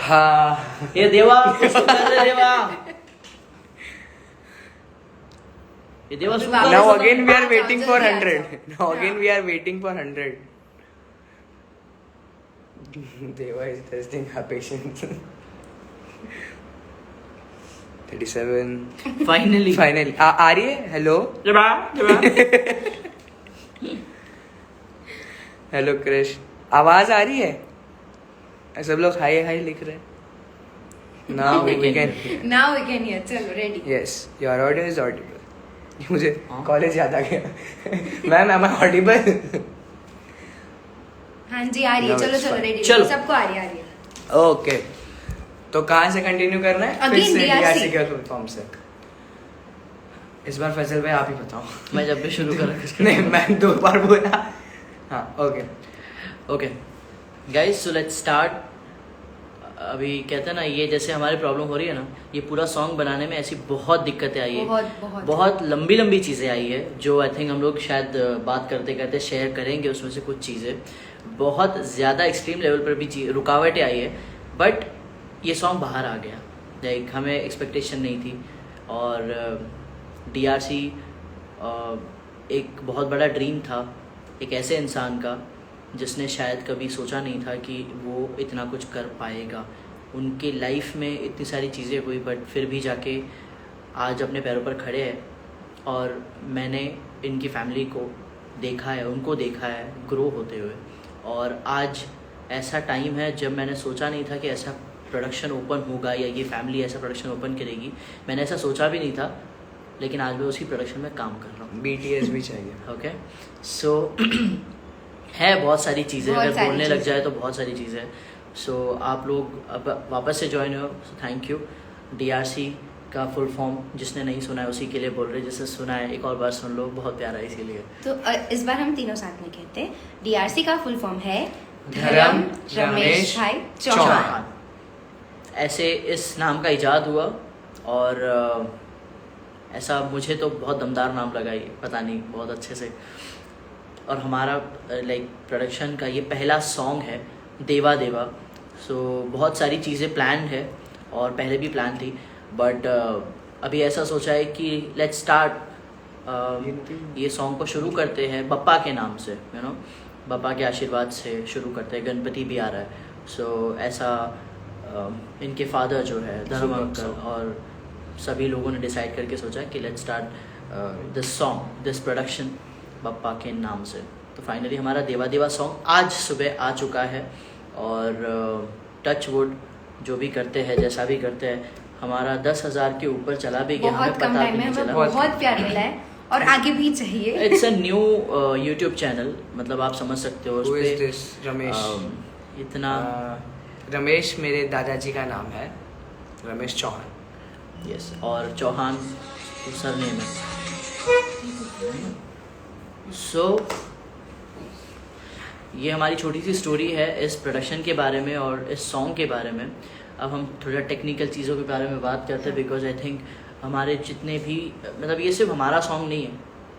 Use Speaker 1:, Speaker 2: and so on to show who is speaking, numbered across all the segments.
Speaker 1: हाँ
Speaker 2: ये देवा कुछ तो कर रहे देवा, ये देवा सुन कर
Speaker 1: now
Speaker 2: रहे
Speaker 1: again we are
Speaker 3: uh
Speaker 1: waiting
Speaker 3: जाओ,
Speaker 1: for
Speaker 3: जल्दी आ
Speaker 1: 100
Speaker 3: जाओ।
Speaker 1: now again
Speaker 3: हाँ।
Speaker 1: we are waiting for 100 Deva is testing her patience 37
Speaker 2: finally
Speaker 1: finally आ रही है हेलो
Speaker 2: देवा देवा
Speaker 1: हेलो क्रिश आवाज आ रही है सब लोग हाई हाई लिख रहे हैं now we can
Speaker 3: now we can hear, चलो ready.
Speaker 1: Yes your audio is audible मुझे
Speaker 2: हाँ।
Speaker 1: कॉलेज याद आ गया मैम एम आई ऑडिबल
Speaker 3: हाँ जी आ रही है,
Speaker 1: No,
Speaker 3: चलो
Speaker 1: it's
Speaker 3: चलो
Speaker 1: fine.
Speaker 3: रेडी,
Speaker 2: चलो।
Speaker 3: सबको आ रही है।
Speaker 1: ओके तो कहाँ से कंटिन्यू करना है फिर
Speaker 3: Again,
Speaker 1: से
Speaker 3: DRC
Speaker 1: डीआरसी के फुल फॉर्म से इस बार फैसल भाई आप ही बताओ
Speaker 2: मैं जब भी शुरू करा
Speaker 1: नहीं मैं 2 बार बोला हाँ okay
Speaker 2: okay guys so let's start. अभी कहते हैं ना, ये जैसे हमारी प्रॉब्लम हो रही है ना, ये पूरा सॉन्ग बनाने में ऐसी बहुत दिक्कतें आई है, बहुत लंबी लंबी चीज़ें आई है जो आई थिंक हम लोग शायद बात करते करते शेयर करेंगे। उसमें से कुछ चीज़ें बहुत ज़्यादा एक्सट्रीम लेवल पर भी रुकावटें आई है, बट ये सॉन्ग बाहर आ गया। लाइक हमें एक्सपेक्टेशन नहीं थी, और डीआरसी एक बहुत बड़ा ड्रीम था एक ऐसे इंसान का जिसने शायद कभी सोचा नहीं था कि वो इतना कुछ कर पाएगा। उनके लाइफ में इतनी सारी चीज़ें हुई, बट फिर भी जाके आज अपने पैरों पर खड़े हैं। और मैंने इनकी फैमिली को देखा है, उनको देखा है ग्रो होते हुए, और आज ऐसा टाइम है जब मैंने सोचा नहीं था कि ऐसा प्रोडक्शन ओपन होगा या ये फैमिली ऐसा प्रोडक्शन ओपन करेगी। मैंने ऐसा सोचा भी नहीं था, लेकिन आज मैं उसी प्रोडक्शन में काम कर रहा हूँ।
Speaker 1: बीटीएस भी चाहिए
Speaker 2: ओके सो है बहुत सारी चीज़ें,
Speaker 3: बहुत
Speaker 2: अगर
Speaker 3: सारी
Speaker 2: बोलने लग
Speaker 3: चीज़ें।
Speaker 2: जाए तो बहुत सारी चीज़ें हैं। सो आप लोग अब वापस से ज्वाइन हो, थैंक यू। डीआरसी का फुल फॉर्म जिसने नहीं सुना है उसी के लिए बोल रहे, जिसने सुना है एक और बार सुन लो, बहुत प्यारा है इसीलिए।
Speaker 3: तो इस बार हम तीनों साथ में कहते हैं। डीआरसी का फुल फॉर्म है
Speaker 1: धर्म
Speaker 3: रमेश भाई
Speaker 1: चौहान।
Speaker 3: चौहान।
Speaker 2: ऐसे इस नाम का इजाद हुआ, और ऐसा मुझे तो बहुत दमदार नाम लगा, ये पता नहीं बहुत अच्छे से। और हमारा लाइक प्रोडक्शन का ये पहला सॉन्ग है देवा देवा। सो बहुत सारी चीज़ें प्लान है, और पहले भी प्लान थी, बट अभी ऐसा सोचा है कि लेट्स स्टार्ट ये सॉन्ग को शुरू करते हैं बप्पा के नाम से, यू नो, बप्पा के आशीर्वाद से शुरू करते हैं। गणपति भी आ रहा है, सो ऐसा इनके फादर जो है धर्म अंकल और सभी लोगों ने डिसाइड करके सोचा कि let's start this song, this production Bappa के नाम से। तो फाइनली हमारा देवा देवा सॉन्ग आज सुबह आ चुका है, और टच वुड जो भी करते हैं, जैसा भी करते हैं, हमारा 10,000 के ऊपर चला भी गया, हमें
Speaker 3: बहुत कम
Speaker 2: पता
Speaker 3: टाइम
Speaker 2: भी
Speaker 3: में
Speaker 2: नहीं
Speaker 3: हमें
Speaker 2: चला।
Speaker 3: बहुत प्यार मिला है, और आगे भी चाहिए।
Speaker 2: It's a new YouTube channel, मतलब आप समझ सकते हो उस
Speaker 1: Who is
Speaker 2: पे
Speaker 1: this? रमेश
Speaker 2: इतना
Speaker 1: रमेश मेरे दादाजी का नाम है, रमेश चौहान।
Speaker 2: यस, और चौहान सरनेम है। सो ये हमारी छोटी सी स्टोरी है इस प्रोडक्शन के बारे में और इस सॉन्ग के बारे में। अब हम थोड़ा टेक्निकल चीज़ों के बारे में बात करते हैं, बिकॉज आई थिंक हमारे जितने भी, मतलब ये सिर्फ हमारा सॉन्ग नहीं है,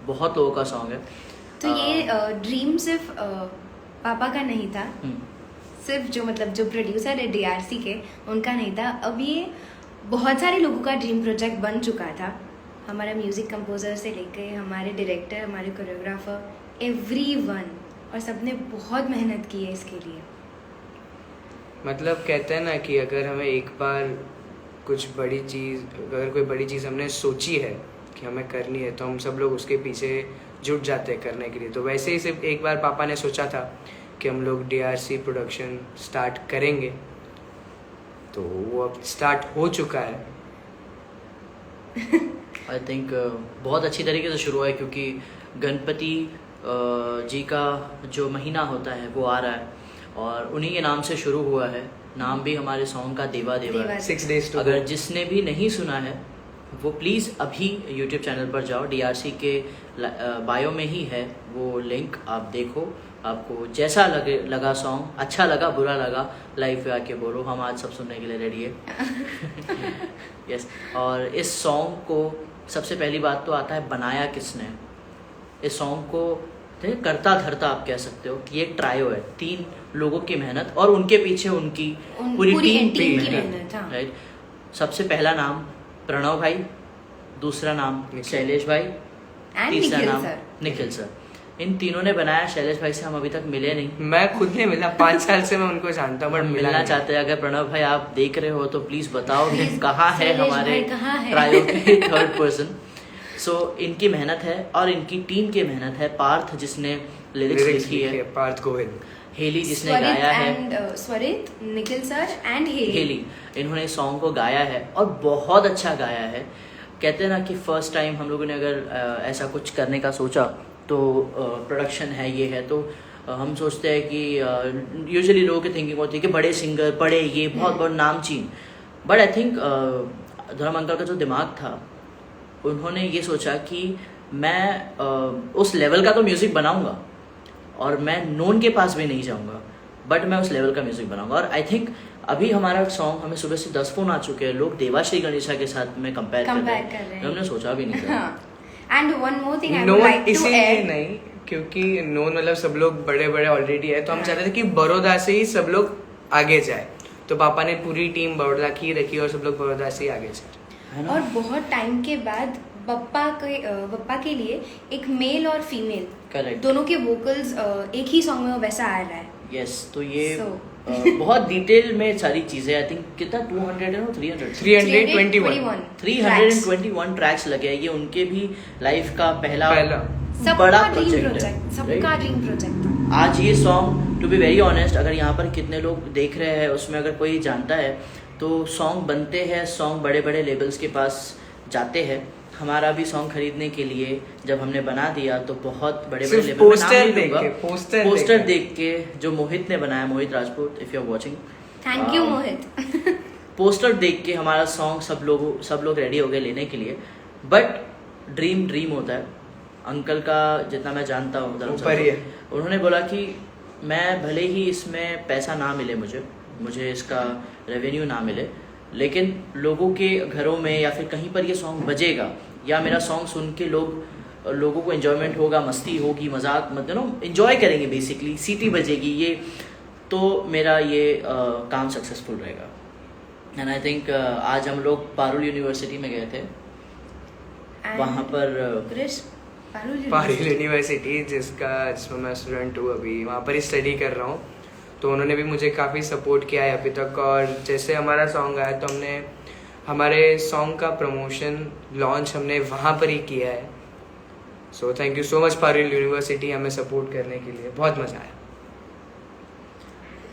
Speaker 2: बहुत लोगों का सॉन्ग है।
Speaker 3: तो ये ड्रीम सिर्फ पापा का नहीं था, सिर्फ जो मतलब जो प्रोड्यूसर है डीआरसी के उनका नहीं था। अब ये बहुत सारे लोगों का ड्रीम प्रोजेक्ट बन चुका था। हमारा म्यूज़िक कंपोजर से लेकर हमारे डायरेक्टर, हमारे कोरियोग्राफर, एवरीवन, और सबने बहुत मेहनत की है इसके लिए।
Speaker 1: मतलब कहते हैं ना कि अगर हमें एक बार कुछ बड़ी चीज़, अगर कोई बड़ी चीज़ हमने सोची है कि हमें करनी है, तो हम सब लोग उसके पीछे जुट जाते हैं करने के लिए। तो वैसे ही सिर्फ एक बार पापा ने सोचा था कि हम लोग डीआरसी प्रोडक्शन स्टार्ट करेंगे, तो वो अब स्टार्ट हो चुका है।
Speaker 2: आई थिंक बहुत अच्छी तरीके से शुरू हुआ है, क्योंकि गणपति जी का जो महीना होता है वो आ रहा है, और उन्हीं के नाम से शुरू हुआ है। नाम भी हमारे सॉन्ग का देवा देवा है।
Speaker 1: 6 days to
Speaker 2: अगर
Speaker 1: go।
Speaker 2: जिसने भी नहीं सुना है वो प्लीज़ अभी यूट्यूब चैनल पर जाओ, डीआरसी के बायो में ही है वो लिंक, आप देखो। आपको जैसा लगा सॉन्ग, अच्छा लगा बुरा लगा, लाइव पे आके बोलो, हम आज सब सुनने के लिए रेडी है। यस, और इस सॉन्ग को सबसे पहली बात तो आता है बनाया किसने। इस सॉन्ग को तो करता धरता आप कह सकते हो कि एक ट्रायो है, 3 लोगों की मेहनत और उनके पीछे उनकी पूरी टीम की मेहनत, राइट। सबसे पहला नाम प्रणव भाई, दूसरा नाम शैलेश भाई, तीसरा नाम निखिल सर। इन तीनों ने बनाया। शैलेश भाई से हम अभी तक मिले नहीं,
Speaker 1: मैं खुद नहीं मिला, 5 साल से मैं उनको जानता हूँ, बट
Speaker 2: मिलना चाहते हैं। अगर प्रणव भाई आप देख रहे हो तो प्लीज बताओ कि कहाँ है हमारे ट्रायो के 3rd पर्सन। सो इनकी मेहनत है और इनकी टीम की मेहनत है। पार्थ जिसने लिरिक्स लिखी है,
Speaker 1: पार्थ गोविल,
Speaker 2: हेली जिसने गाया है,
Speaker 3: स्वरित, निखिल सर एंड हेली,
Speaker 2: इन्होंने सॉन्ग को गाया है और बहुत अच्छा गाया है। कहते हैं ना कि फर्स्ट टाइम हम लोगों ने अगर ऐसा कुछ करने का सोचा तो प्रोडक्शन है ये है तो हम सोचते हैं कि यूजुअली लोगों की थिंकिंग होती है कि बड़े सिंगर, बड़े ये बहुत नामचीन। बट आई थिंक धर्म अंकल का जो दिमाग था, उन्होंने ये सोचा कि मैं उस लेवल का तो म्यूज़िक बनाऊंगा और मैं नोन के पास भी नहीं जाऊंगा, बट मैं उस लेवल का म्यूज़िक बनाऊंगा। और आई थिंक अभी हमारा सॉन्ग, हमें सुबह से 10 फोन आ चुके हैं, लोग देवाश्री गणेशा के साथ में कंपेयर कर रहे हैं। हमने सोचा भी नहीं था।
Speaker 3: And one more thing I would like to add,
Speaker 1: नहीं क्योंकि नोन मतलब सब लोग बड़े बड़े ऑलरेडी है, तो हम चाहते थे कि बड़ौदा से ही सब लोग आगे जाए, तो पापा ने पूरी टीम बड़ौदा की रखी और सब लोग बड़ौदा से ही आगे जाए।
Speaker 3: और बहुत टाइम के बाद पप्पा के लिए एक मेल और फीमेल दोनों के वोकल्स एक ही सॉन्ग में वैसा आ रहा है।
Speaker 2: यस, तो ये बहुत डिटेल में सारी चीजें, आई थिंक कितना 321 ट्रैक्स लगे हैं। ये उनके भी लाइफ का पहला बड़ा प्रोजेक्ट है,
Speaker 3: सबका ड्रीम प्रोजेक्ट।
Speaker 2: आज ये song, to be very honest, अगर यहाँ पर कितने लोग देख रहे हैं उसमें अगर कोई जानता है तो सॉन्ग बनते हैं, सॉन्ग बड़े बड़े लेबल्स के पास जाते हैं। हमारा भी सॉन्ग खरीदने के लिए जब हमने बना दिया तो बहुत बड़े बड़े लेवल पोस्टर देख के जो मोहित ने बनाया, Mohit Rajput, if you are watching,
Speaker 3: thank you Mohit.
Speaker 2: Poster देख के हमारा सॉन्ग सब लोग रेडी हो गए लेने के लिए। बट ड्रीम होता है। अंकल का जितना मैं जानता हूँ, उन्होंने बोला कि मैं भले ही इसमें पैसा ना मिले, मुझे इसका रेवेन्यू ना मिले, लेकिन लोगों के घरों में या फिर कहीं पर ये सॉन्ग बजेगा या मेरा सॉन्ग सुन के लोगों को एंजॉयमेंट होगा, मस्ती होगी, मजाक मतलब एंजॉय करेंगे, बेसिकली सीटी बजेगी, ये तो मेरा ये काम सक्सेसफुल रहेगा। एंड आई थिंक आज हम लोग पारुल यूनिवर्सिटी में गए थे, वहाँ पर
Speaker 1: पारुल यूनिवर्सिटी जिसमें मैं स्टूडेंट हूँ, अभी वहाँ पर ही स्टडी कर रहा हूँ, तो उन्होंने भी मुझे काफ़ी सपोर्ट किया है अभी तक। और जैसे हमारा सॉन्ग आया तो हमने हमारे सॉन्ग का प्रमोशन लॉन्च हमने वहाँ पर ही किया है। सो thank you so much Parul university हमें सपोर्ट करने के लिए, बहुत मज़ा आया।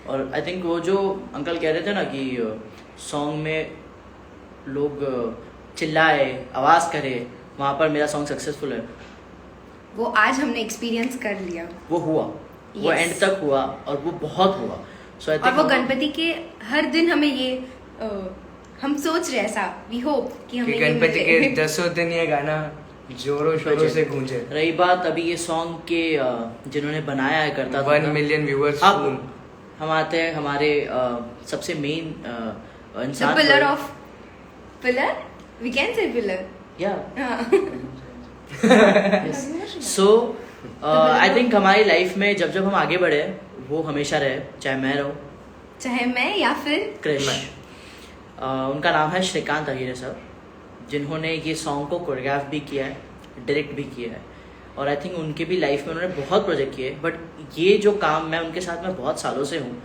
Speaker 2: और आई थिंक वो जो अंकल कह रहे थे ना कि सॉन्ग में लोग चिल्लाए, आवाज़ करे, वहाँ पर मेरा सॉन्ग सक्सेसफुल है,
Speaker 3: वो आज हमने एक्सपीरियंस कर लिया।
Speaker 2: वो हुआ, वो एंड तक हुआ और वो बहुत हुआ।
Speaker 3: और वो गणपति के हर दिन हमें ये हम सोच रहे ऐसा, वी होप कि हमें
Speaker 1: गणपति के 10 दिन ये गाना जोरों शोरों से गूंजे।
Speaker 2: रही बात अभी ये सॉन्ग के जिन्होंने बनाया है, करता
Speaker 1: 1 मिलियन व्यूअर्स।
Speaker 2: अब हम आते हैं हमारे सबसे मेन इंसान,
Speaker 3: pillar, we can say pillar,
Speaker 2: या सो आई थिंक हमारी लाइफ में जब हम आगे बढ़े, वो हमेशा रहे, चाहे मैं रहूं,
Speaker 3: चाहे मैं या फिर
Speaker 2: क्रिश। उनका नाम है श्रीकांत अहिरे सर, जिन्होंने ये सॉन्ग को कोरियोग्राफ भी किया है, डायरेक्ट भी किया है। और आई थिंक उनके भी लाइफ में उन्होंने बहुत प्रोजेक्ट किए। बट ये जो काम मैं उनके साथ में बहुत सालों से हूँ,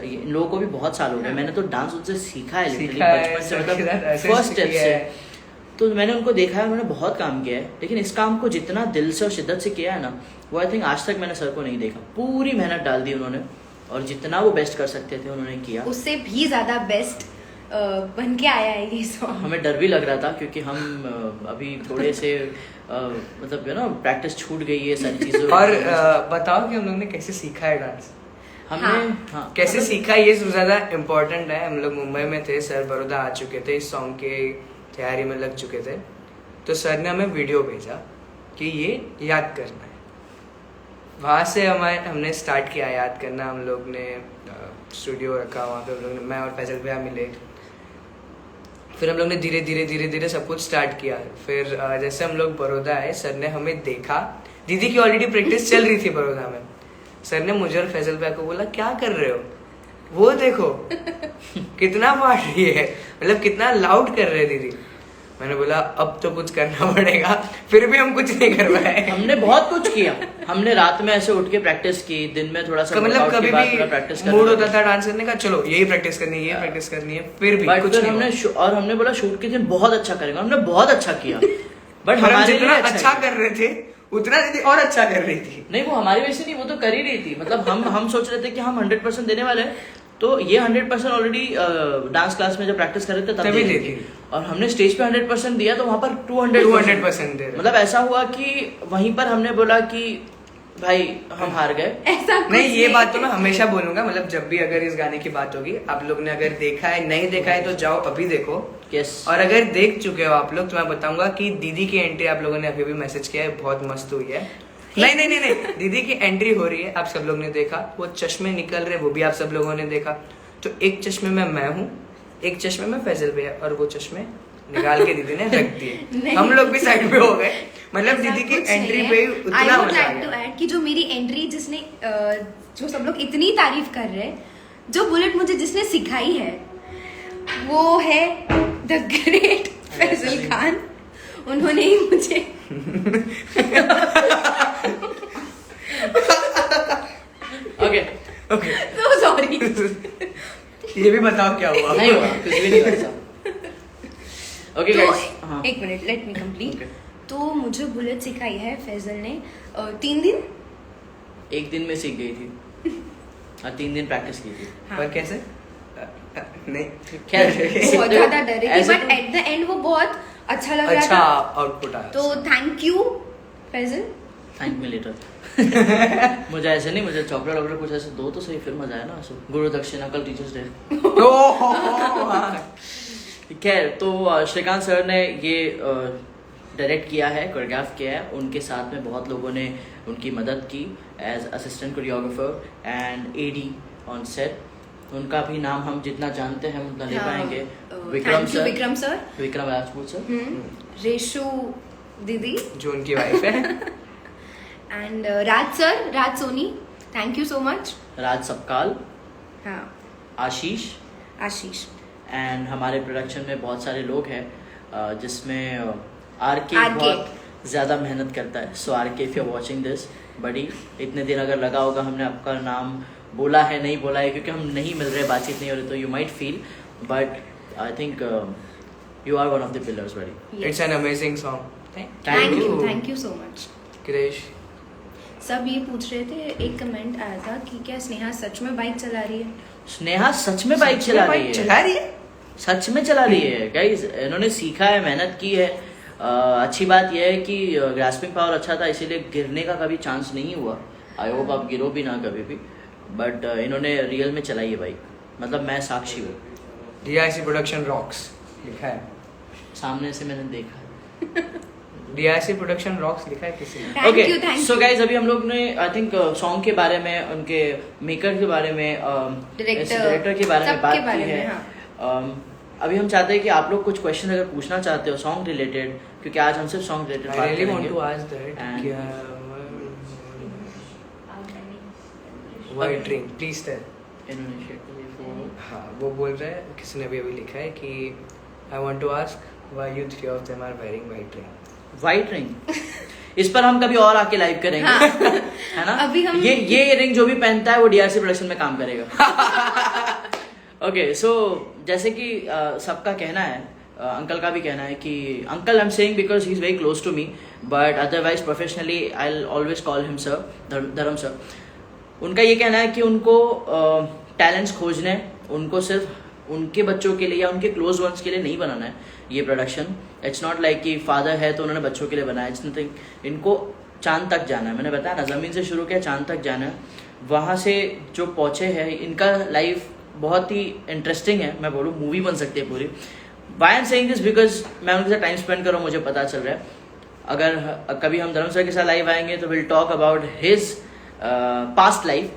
Speaker 2: इन लोगों को भी बहुत साल हो गए, मैंने तो डांस उनसे सीखा है बचपन से, मतलब फर्स्ट स्टेप से। तो मैंने उनको देखा है, उन्होंने बहुत काम किया है, लेकिन इस काम को जितना दिल से और शिद्दत से किया है ना, वो आई थिंक आज तक मैंने सर को नहीं देखा। पूरी मेहनत डाल दी उन्होंने और जितना वो बेस्ट कर सकते थे उन्होंने किया,
Speaker 3: उससे भी ज़्यादा बेस्ट बन के आया है ये सॉन्ग।
Speaker 2: हमें डर भी लग रहा था क्योंकि हम अभी थोड़े से मतलब यू नो प्रैक्टिस छूट गई है सारी चीज़ों।
Speaker 1: और बताओ कि हम लोग ने कैसे सीखा है डांस,
Speaker 2: हमने
Speaker 1: कैसे सीखा, ये ज़्यादा इम्पोर्टेंट है। हम लोग मुंबई में थे, सर बड़ौदा आ चुके थे, इस सॉन्ग के तैयारी में लग चुके थे, तो सर ने हमें वीडियो भेजा कि ये याद करना है। वहाँ से हमने स्टार्ट किया याद करना। हम लोग ने स्टूडियो रखा, वहाँ पे हम लोग ने, मैं और फैसल भैया मिले, फिर हम लोग ने धीरे धीरे सब कुछ स्टार्ट किया। फिर जैसे हम लोग बड़ौदा आए, सर ने हमें देखा दीदी की ऑलरेडी प्रैक्टिस चल रही थी बड़ौदा में। सर ने मुझे और फैजल भैया को बोला क्या कर रहे हो, वो देखो कितना पाट रही है, मतलब कितना लाउड कर रहे दीदी। मैंने बोला अब तो कुछ करना पड़ेगा, फिर भी हम कुछ नहीं कर पाए।
Speaker 2: हमने बहुत कुछ किया, हमने रात में ऐसे उठ के प्रैक्टिस की, दिन में थोड़ा सा
Speaker 1: मतलब कभी भी मूड होता था डांस करने का, चलो यही प्रैक्टिस करनी है, ये प्रैक्टिस करनी है, फिर भी कुछ नहीं।
Speaker 2: हमने बोला शूट के दिन बहुत अच्छा करेंगे, हमने बहुत अच्छा किया, बट हमारे
Speaker 1: जितना अच्छा कर रहे थे उतना दीदी और अच्छा कर रही थी।
Speaker 2: नहीं, वो हमारी वजह से नहीं, वो तो कर ही रही थी। मतलब हम सोच रहे थे कि हम 100% देने वाले हैं, तो ये 100% ऑलरेडी डांस क्लास में जब प्रैक्टिस कर रहे थे तभी दी थी, और हमने स्टेज पे 100% दिया, तो वहाँ पर 200%
Speaker 1: दे।
Speaker 2: मतलब ऐसा हुआ कि वहीं पर हमने बोला कि भाई हम हार गए।
Speaker 3: ऐसा
Speaker 1: नहीं, ये बात तो मैं हमेशा बोलूंगा, मतलब जब भी अगर इस गाने की बात होगी, आप लोग ने अगर देखा है नहीं देखा है तो जाओ अभी देखो।
Speaker 2: यस।
Speaker 1: और अगर देख चुके हो आप लोग तो मैं बताऊंगा कि दीदी की एंट्री आप लोगों ने अभी भी मैसेज किया है, बहुत मस्त हुई है। नहीं, दीदी की एंट्री हो रही है, आप सब लोग ने देखा, वो चश्मे निकल रहे वो भी आप सब लोगों ने देखा। तो एक चश्मे में मैं हूँ, एक चश्मे में फैजल भैया, और वो चश्मे निकाल के दीदी ने रख दिए। हम लोग भी साइड पे हो गए, मतलब दीदी की एंट्री पे उतना मजा आ गया
Speaker 3: कि जो मेरी एंट्री जिसने जो सब लोग इतनी तारीफ कर रहे हैं, जो बुलेट मुझे जिसने सिखाई है वो है द ग्रेट फैजल खान। उन्होंने ही मुझे
Speaker 2: ओके
Speaker 3: तो सॉरी,
Speaker 1: ये भी बताओ क्या हुआ।
Speaker 2: नहीं हुआ, कुछ भी नहीं हुआ। ओके गाइस, हाँ
Speaker 3: एक मिनट, लेट मी कंप्लीट। तो मुझे बुलेट सिखाई है फैजल ने 3 दिन,
Speaker 2: एक दिन में सीख गई थी और 3 दिन प्रैक्टिस की थी।
Speaker 3: हाँ।
Speaker 1: पर कैसे नहीं
Speaker 2: खैर
Speaker 3: बहुत ज्यादा डर रही थी,
Speaker 2: ऐसे
Speaker 3: बट एट द एंड वो बहुत अच्छा लग
Speaker 1: अच्छा
Speaker 3: रहा था।
Speaker 1: आउटपुट आया।
Speaker 3: तो thank you Faisal.
Speaker 2: Thank me later. मुझे ऐसे नहीं, मुझे चॉकलेट वॉकलेट कुछ ऐसे दो तो सही, फिर मजा आया ना। ऐसे गुरु दक्षिणा कल टीचर्स डे। खैर, तो श्रीकांत सर ने ये डायरेक्ट किया है, कोरियोग्राफ किया है, उनके साथ में बहुत लोगों ने उनकी मदद की as assistant choreographer and AD on set. उनका भी नाम हम जितना जानते हैं उतना ले पाएंगे। विक्रम सर, विक्रम राजपूत सर,
Speaker 3: रेशु दीदी
Speaker 1: जो उनकी वाइफ है,
Speaker 3: and Raj sir, Raj Soni, thank you so much.
Speaker 2: Raj सबकाल,
Speaker 3: हाँ,
Speaker 2: आशीष
Speaker 3: आशीष,
Speaker 2: एंड हमारे प्रोडक्शन में बहुत सारे लोग हैं, जिसमें आरके बहुत ज़्यादा मेहनत करता है। So RK, if you are watching this buddy, इतने दिन अगर लगा होगा हमने आपका नाम बोला है नहीं बोला है, क्योंकि हम नहीं मिल रहे, बातचीत नहीं हो रही, तो you might feel, but I think you are one of the pillars buddy.
Speaker 1: It's an amazing song.
Speaker 3: Thank you so much.
Speaker 1: क्रेश
Speaker 3: सब ये पूछ रहे थे, एक कमेंट आया था कि क्या स्नेहा सच में बाइक चला रही है?
Speaker 2: स्नेहा सच में बाइक चला रही है, सच में चला रही है गाइस। इन्होंने सीखा है, मेहनत की है। अच्छी बात यह है कि ग्रास्पिंग पावर अच्छा था, इसीलिए गिरने का कभी चांस नहीं हुआ। आई होप आप गिरो भी ना कभी भी, बट इन्होंने रियल में चलाई है बाइक, मतलब मैं साक्षी हूँ।
Speaker 1: DIC प्रोडक्शन रॉक्स लिखा है,
Speaker 2: सामने से मैंने देखा।
Speaker 1: DIC प्रोडक्शन रॉक्स लिखा है किसी ने।
Speaker 2: ओके, सो गाइज, अभी हम लोग ने आई थिंक सॉन्ग के बारे में, उनके मेकर के बारे में, डायरेक्टर के बारे में बात की है। अभी हम चाहते हैं कि आप लोग कुछ क्वेश्चन अगर पूछना चाहते हो सॉन्ग रिलेटेड, क्योंकि आज हम सिर्फ सॉन्ग रिलेटेड बात करेंगे।
Speaker 1: White ring, please tell. हाँ, वो बोल रहे हैं, किसी ने भी अभी लिखा है कि I want to ask why you 3 of them are wearing white ring.
Speaker 2: White ring, इस पर हम कभी और आके लाइव करेंगे। हाँ। है ना?
Speaker 3: अभी हम
Speaker 2: ये रिंग जो भी पहनता है वो DRC प्रोडक्शन में काम करेगा। ओके, सो जैसे कि सबका कहना है, अंकल का भी कहना है कि uncle I am saying because he is very close to me, but otherwise professionally I will always call him sir, Dharam sir. उनका ये कहना है कि उनको टैलेंट्स खोजने, उनको सिर्फ उनके बच्चों के लिए या उनके क्लोज वंस के लिए नहीं बनाना है ये प्रोडक्शन। इट्स नॉट लाइक कि फादर है तो उन्होंने बच्चों के लिए बनाया, इट्स नथिंग। इनको चांद तक जाना है, मैंने बताया ना, ज़मीन से शुरू किया, चांद तक जाना है। वहाँ से जो पहुँचे हैं, इनका लाइफ बहुत ही इंटरेस्टिंग है, मैं बोलूँ मूवी बन सकती है पूरी। Why am saying this because मैं उनके साथ टाइम स्पेंड कर रहा हूँ, मुझे पता चल रहा है। अगर कभी हम धर्म सर के साथ लाइव आएंगे तो will talk about his past life,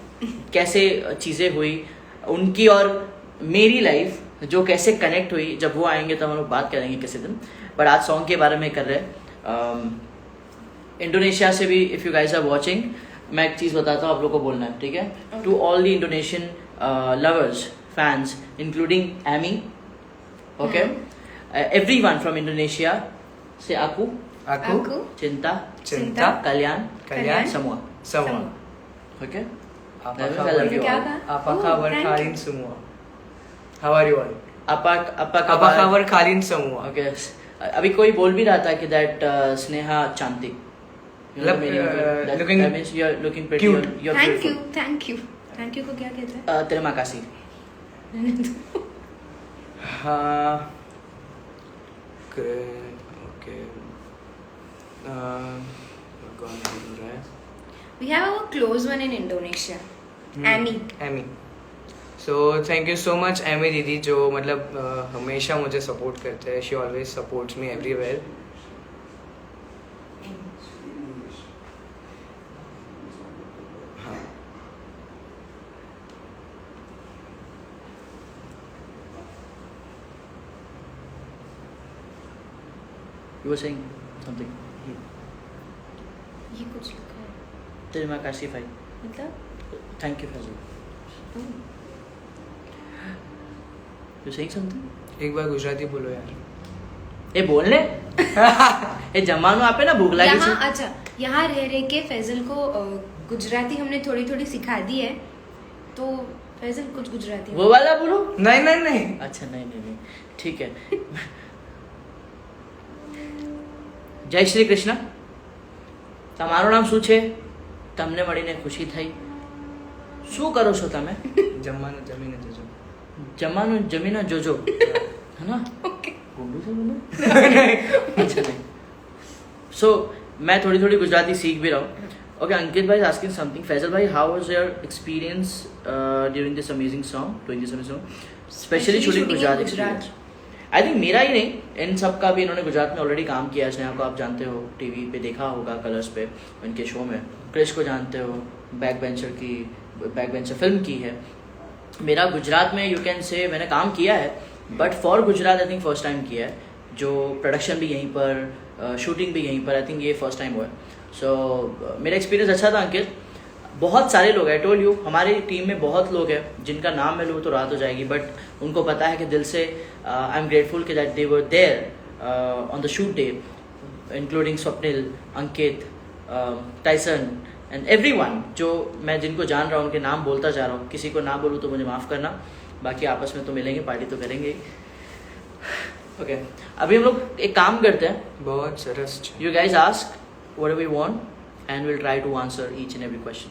Speaker 2: कैसे चीज़ें हुई उनकी और मेरी लाइफ, जो कैसे कनेक्ट हुई। जब वो आएंगे तब हम लोग बात करेंगे किसी दिन, बट आज सॉन्ग के बारे में कर रहे हैं। इंडोनेशिया से भी if you guys are watching, मैं एक चीज़ बताता हूँ, आप लोग को बोलना है, ठीक है? To all the Indonesian lovers, fans, including Amy, okay, everyone from Indonesia से aku, cinta, kalian, semua. Okay?
Speaker 1: Apa
Speaker 2: I love you all.
Speaker 1: Apa kabar kalian semua? How are you all?
Speaker 2: apa
Speaker 1: Apa kabar kalian semua?
Speaker 2: Okay. अभी कोई बोल भी रहा था कि that Sneha चांतिक,
Speaker 1: looking
Speaker 2: that means you're looking pretty,
Speaker 1: cute.
Speaker 2: you're beautiful.
Speaker 3: Thank you को क्या कहते हैं?
Speaker 2: terima kasih.
Speaker 1: हाँ, okay. कौन बोल रहा है?
Speaker 3: We have our close one in Indonesia,
Speaker 1: Amy. So thank you so much Amy दीदी, जो मतलब हमेशा मुझे सपोर्ट करते हैं. She always supports me everywhere. हाँ.
Speaker 2: You were saying something.
Speaker 3: ये कुछ लिखा है
Speaker 2: terima kasih भाई.
Speaker 3: मतलब
Speaker 2: Thank you Faizal. You saying something?
Speaker 1: एक बार गुजराती बोलो यार.
Speaker 2: ए बोलने ए जमानो आपे ना भूख लगी
Speaker 3: यहाँ अच्छा यहाँ रह के फैजल को गुजराती हमने थोड़ी थोड़ी सिखा दी है, तो फैजल कुछ गुजराती
Speaker 2: वो वाला बोलो.
Speaker 1: नहीं.
Speaker 2: अच्छा नहीं ठीक है. જય શ્રી કૃષ્ણ. તમારું નામ શું છે? તમને મળીને ખુશી થઈ. શું કરો છો તમે?
Speaker 1: જમવાનું જમીને જજો.
Speaker 2: જમવાનું જમીને જોજો, है ना?
Speaker 3: ओके
Speaker 2: गुंडू से बोलो. अच्छा नहीं. सो मैं थोड़ी थोड़ी गुजराती सीख भी रहा हूँ. ओके, अंकित भाई आस्किंग समथिंग. फैजल भाई, how was your experience during this amazing song, doing this amazing song, specially shooting Gujarat? I think मेरा ही नहीं, इन सब का भी इन्होंने गुजरात में ऑलरेडी काम किया है. स्नेहा को आप जानते हो, टीवी पे देखा होगा कलर्स पे इनके शो में. क्रिश को जानते हो, बैक बेंचर फिल्म की है. मेरा गुजरात में यू कैन से मैंने काम किया है, but for Gujarat I think first time किया है. जो प्रोडक्शन भी यहीं पर, शूटिंग भी यहीं पर, आई थिंक ये फर्स्ट टाइम हुआ है. सो मेरा एक्सपीरियंस अच्छा था अंकित. बहुत सारे लोग, आई टोल्ड यू, हमारी टीम में बहुत लोग हैं जिनका नाम मैं लूँ तो रात हो जाएगी, बट उनको पता है कि दिल से आई एम ग्रेटफुल कि that they were there on the shoot day, including Swapnil, Ankit, Tyson and everyone. जो मैं जिनको जान रहा हूँ उनके नाम बोलता जा रहा हूँ. किसी को ना बोलूँ तो मुझे माफ़ करना. बाकी आपस में तो मिलेंगे, पार्टी तो करेंगे. ओके, अभी हम लोग एक काम करते हैं.
Speaker 1: बहुत सरस.
Speaker 2: You guys ask what we want and we'll try to answer each and every question.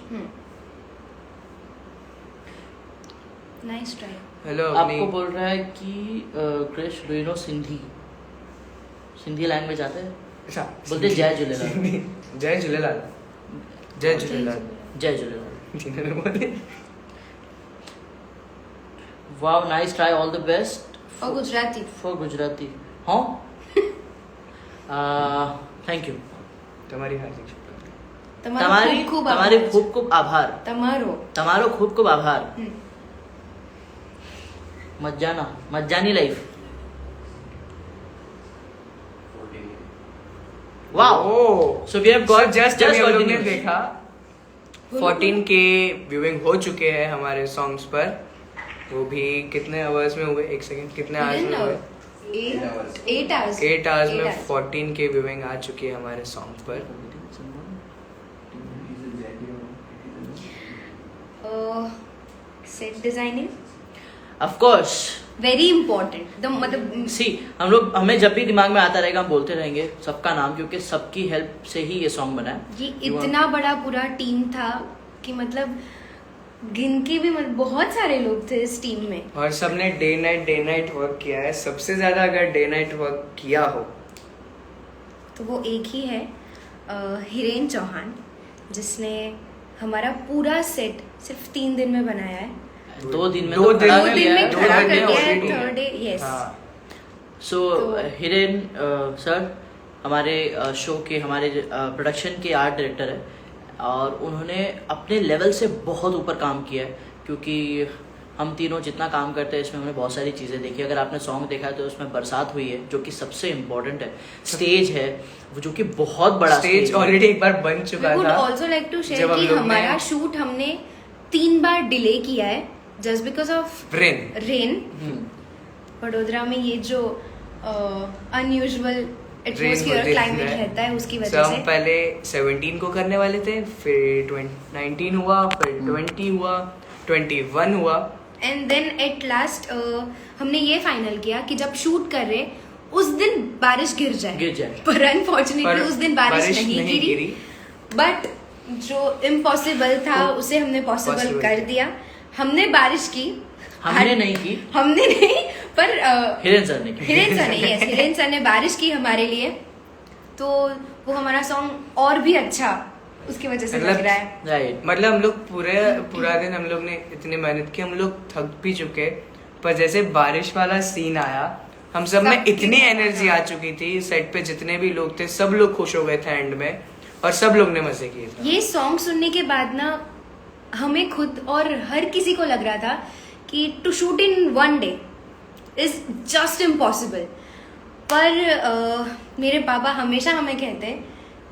Speaker 3: Nice try.
Speaker 1: Hello.
Speaker 2: आपको बोल रहा है कि Krish, do you know Sindhi language आते हैं?
Speaker 1: अच्छा,
Speaker 2: बोलते जय झूलेलाल.
Speaker 1: जय झूलेलाल. जय झूलेलाल.
Speaker 2: जय झूलेलाल.
Speaker 1: जिन्होंने बोले.
Speaker 2: Wow, nice try, all the best
Speaker 3: और गुजराती.
Speaker 2: फॉर गुजराती. हाँ, थैंक यू.
Speaker 1: તમારી હાર્દિક
Speaker 2: તમારી ખૂબ ખૂબ આભાર. તમારો ખૂબ ખૂબ આભાર. મજાની life. Wow. So we have got just
Speaker 1: हम लोग ने देखा 14K व्यूइंग हो चुके हैं हमारे सॉन्ग्स पर. वो भी कितने आवर्स में हुए? एक सेकंड, कितने आवर्स में हुए?
Speaker 3: 8
Speaker 1: आवर्स में 14K व्यूइंग आ चुकी है हमारे सॉन्ग पर.
Speaker 3: Set designing
Speaker 2: of course
Speaker 3: very important. मतलब
Speaker 2: सी, हमें जब भी दिमाग में आता रहेगा हम बोलते रहेंगे सबका नाम, क्योंकि सबकी हेल्प से ही ये सॉन्ग बना है.
Speaker 3: ये इतना बड़ा पूरा टीम था कि मतलब गिन के भी बहुत सारे लोग थे इस टीम में,
Speaker 1: और सबने डे नाइट वर्क किया है. सबसे ज्यादा अगर डे नाइट वर्क किया हो
Speaker 3: तो वो एक ही है, हिरेन चौहान, जिसने हमारा पूरा सेट सिर्फ 3 दिन में बनाया है.
Speaker 2: 2 दिन में
Speaker 3: खड़ा कर दिया है. Third day. यस.
Speaker 2: सो हिरेन सर हमारे शो के, हमारे प्रोडक्शन के आर्ट डायरेक्टर है, और उन्होंने अपने लेवल से बहुत ऊपर काम किया है. क्योंकि हम तीनों जितना काम करते हैं इसमें हमने बहुत सारी चीज़ें देखी। अगर आपने सॉन्ग देखा है तो उसमें बरसात हुई है जो कि सबसे इम्पोर्टेंट है, स्टेज है वो जो कि बहुत बड़ा
Speaker 1: स्टेज ऑलरेडी एक बार बन चुका था।
Speaker 3: I would also like to share कि हमारा शूट हमने 3 बार डिले किया है just because of rain. Vadodara में ये जो अनयूजुअल एटमॉस्फेयर क्लाइमेट रहता है उसकी वजह से
Speaker 1: हम पहले 17 को करने वाले थे, फिर 19 हुआ, फिर 20 हुआ, 21 हुआ,
Speaker 3: एंड देन एट लास्ट हमने ये फाइनल किया कि जब शूट कर रहे उस दिन बारिश गिर जाए। पर अनफॉर्चुनेटली उस दिन बारिश नहीं गिरी, बट जो इम्पॉसिबल था उसे हमने पॉसिबल कर दिया। हमने बारिश की,
Speaker 2: हमने नहीं की,
Speaker 3: हमने नहीं पर
Speaker 2: हिरेन सर ने की।
Speaker 3: हिरेन सर ने बारिश की हमारे लिए, तो वो हमारा सॉन्ग और भी अच्छा उसकी वजह से लग रहा है।
Speaker 2: राइट,
Speaker 1: मतलब हम लोग पूरा दिन हम लोग ने इतनी मेहनत की, हम लोग थक भी चुके, पर जैसे बारिश वाला सीन आया हम सब में इतनी एनर्जी आ चुकी थी, सेट पे जितने भी लोग थे सब लोग खुश हो गए थे एंड में, और सब लोग ने मजे किए थे।
Speaker 3: ये सॉन्ग सुनने के बाद ना हमें खुद और हर किसी को लग रहा था कि to shoot in 1 day is just impossible, पर मेरे पापा हमेशा हमें कहते हैं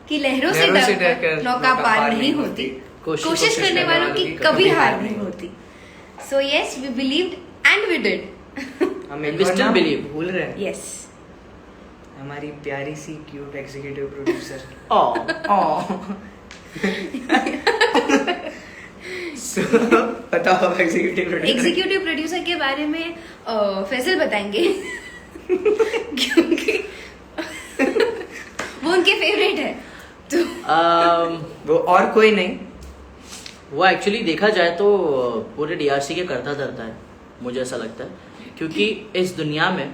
Speaker 3: कि लहरों से डरकर नौका पार नहीं होती, कोशिश करने वालों की कभी हार नहीं होती। So yes, we believed and we did.
Speaker 1: हम
Speaker 2: We still believe.
Speaker 1: भूल रहे हैं
Speaker 3: यस,
Speaker 1: हमारी प्यारी सी क्यूट एग्जीक्यूटिव प्रोड्यूसर। So, बताओ
Speaker 3: एग्जीक्यूटिव प्रोड्यूसर के बारे में फैसल बताएंगे क्योंकि वो उनके फेवरेट है, तो
Speaker 1: वो और कोई नहीं।
Speaker 2: वो एक्चुअली देखा जाए तो पूरे डीआरसी के करता धरता है, मुझे ऐसा लगता है, क्योंकि इस दुनिया में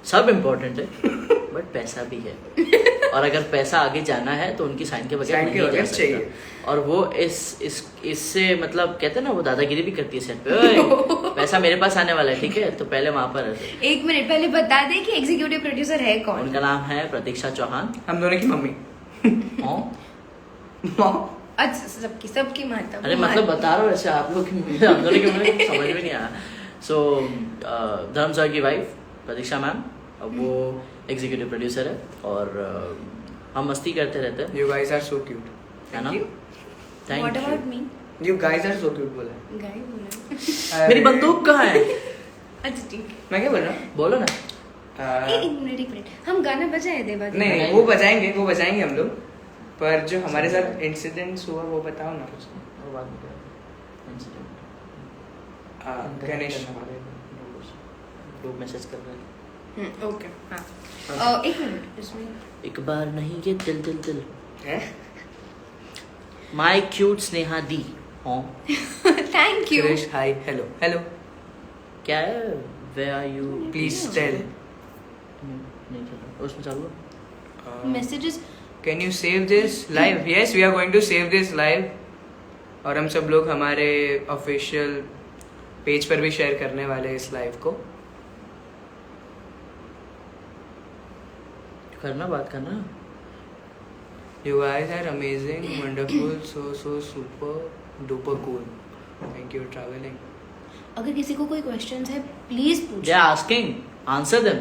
Speaker 2: सब इम्पोर्टेंट है बट पैसा भी है, और अगर पैसा आगे जाना है तो उनकी साइन के बगैर नहीं जा सकता। और वो इससे मतलब कहते हैं ना, वो दादागिरी भी करती है सेट पे, ओए पैसा मेरे पास आने वाला है, ठीक है, तो पहले वहां पर
Speaker 3: 1 मिनट पहले बता दे कि एग्जीक्यूटिव प्रोड्यूसर है कौन।
Speaker 2: उनका नाम है प्रतीक्षा चौहान,
Speaker 1: हम दोनों की मम्मी।
Speaker 3: अच्छा, सबकी माता।
Speaker 2: अरे मतलब बता रहा हूँ ऐसे आप लोग हम दोनों की मुझे समझ में नहीं आया। सो धर्म सर की वाइफ प्रतीक्षा मैम, वो एग्जीक्यूटिव प्रोड्यूसर है, और हम मस्ती करते रहते हैं।
Speaker 1: You guys are so cute.
Speaker 2: है ना? Thank
Speaker 3: What
Speaker 2: you.
Speaker 3: about me?
Speaker 1: You guys are so cute बोला।
Speaker 3: गाय बोला।
Speaker 2: मेरी बंदूक कहाँ है?
Speaker 3: अच्छा ठीक है।
Speaker 1: मैं क्या बोल रहा हूँ?
Speaker 2: बोलो ना।
Speaker 3: एक मिनट, हम गाना बजाए देवा।
Speaker 1: नहीं, वो बजाएंगे हम लोग, पर जो हमारे साथ इंसिडेंट्स हुआ वो बताओ ना कुछ।
Speaker 2: वो बात नहीं
Speaker 1: गणेश
Speaker 2: लोग मैसेज कर रहे हैं।
Speaker 3: ओके, हाँ। 1 मिनट, इसमें
Speaker 2: एक बार नहीं ये दिल दिल दिल
Speaker 1: हैं?
Speaker 2: माय क्यूट स्नेहा दी। हाँ
Speaker 3: thank you.
Speaker 1: Krish, hi, hello,
Speaker 2: क्या है? Where are you?
Speaker 1: Please tell.
Speaker 2: नहीं चल रहा, उसमें चालू है।
Speaker 3: Messages.
Speaker 1: Can you save this live? Yes, we are going to save this live, और हम सब लोग हमारे ऑफिशियल पेज पर भी शेयर करने वाले हैं इस लाइव को।
Speaker 2: बात करना।
Speaker 1: You guys are amazing, wonderful, so super duper cool. Thank you for traveling.
Speaker 3: अगर किसी को कोई क्वेश्चंस है प्लीज पूछो।
Speaker 2: They are asking, answer them.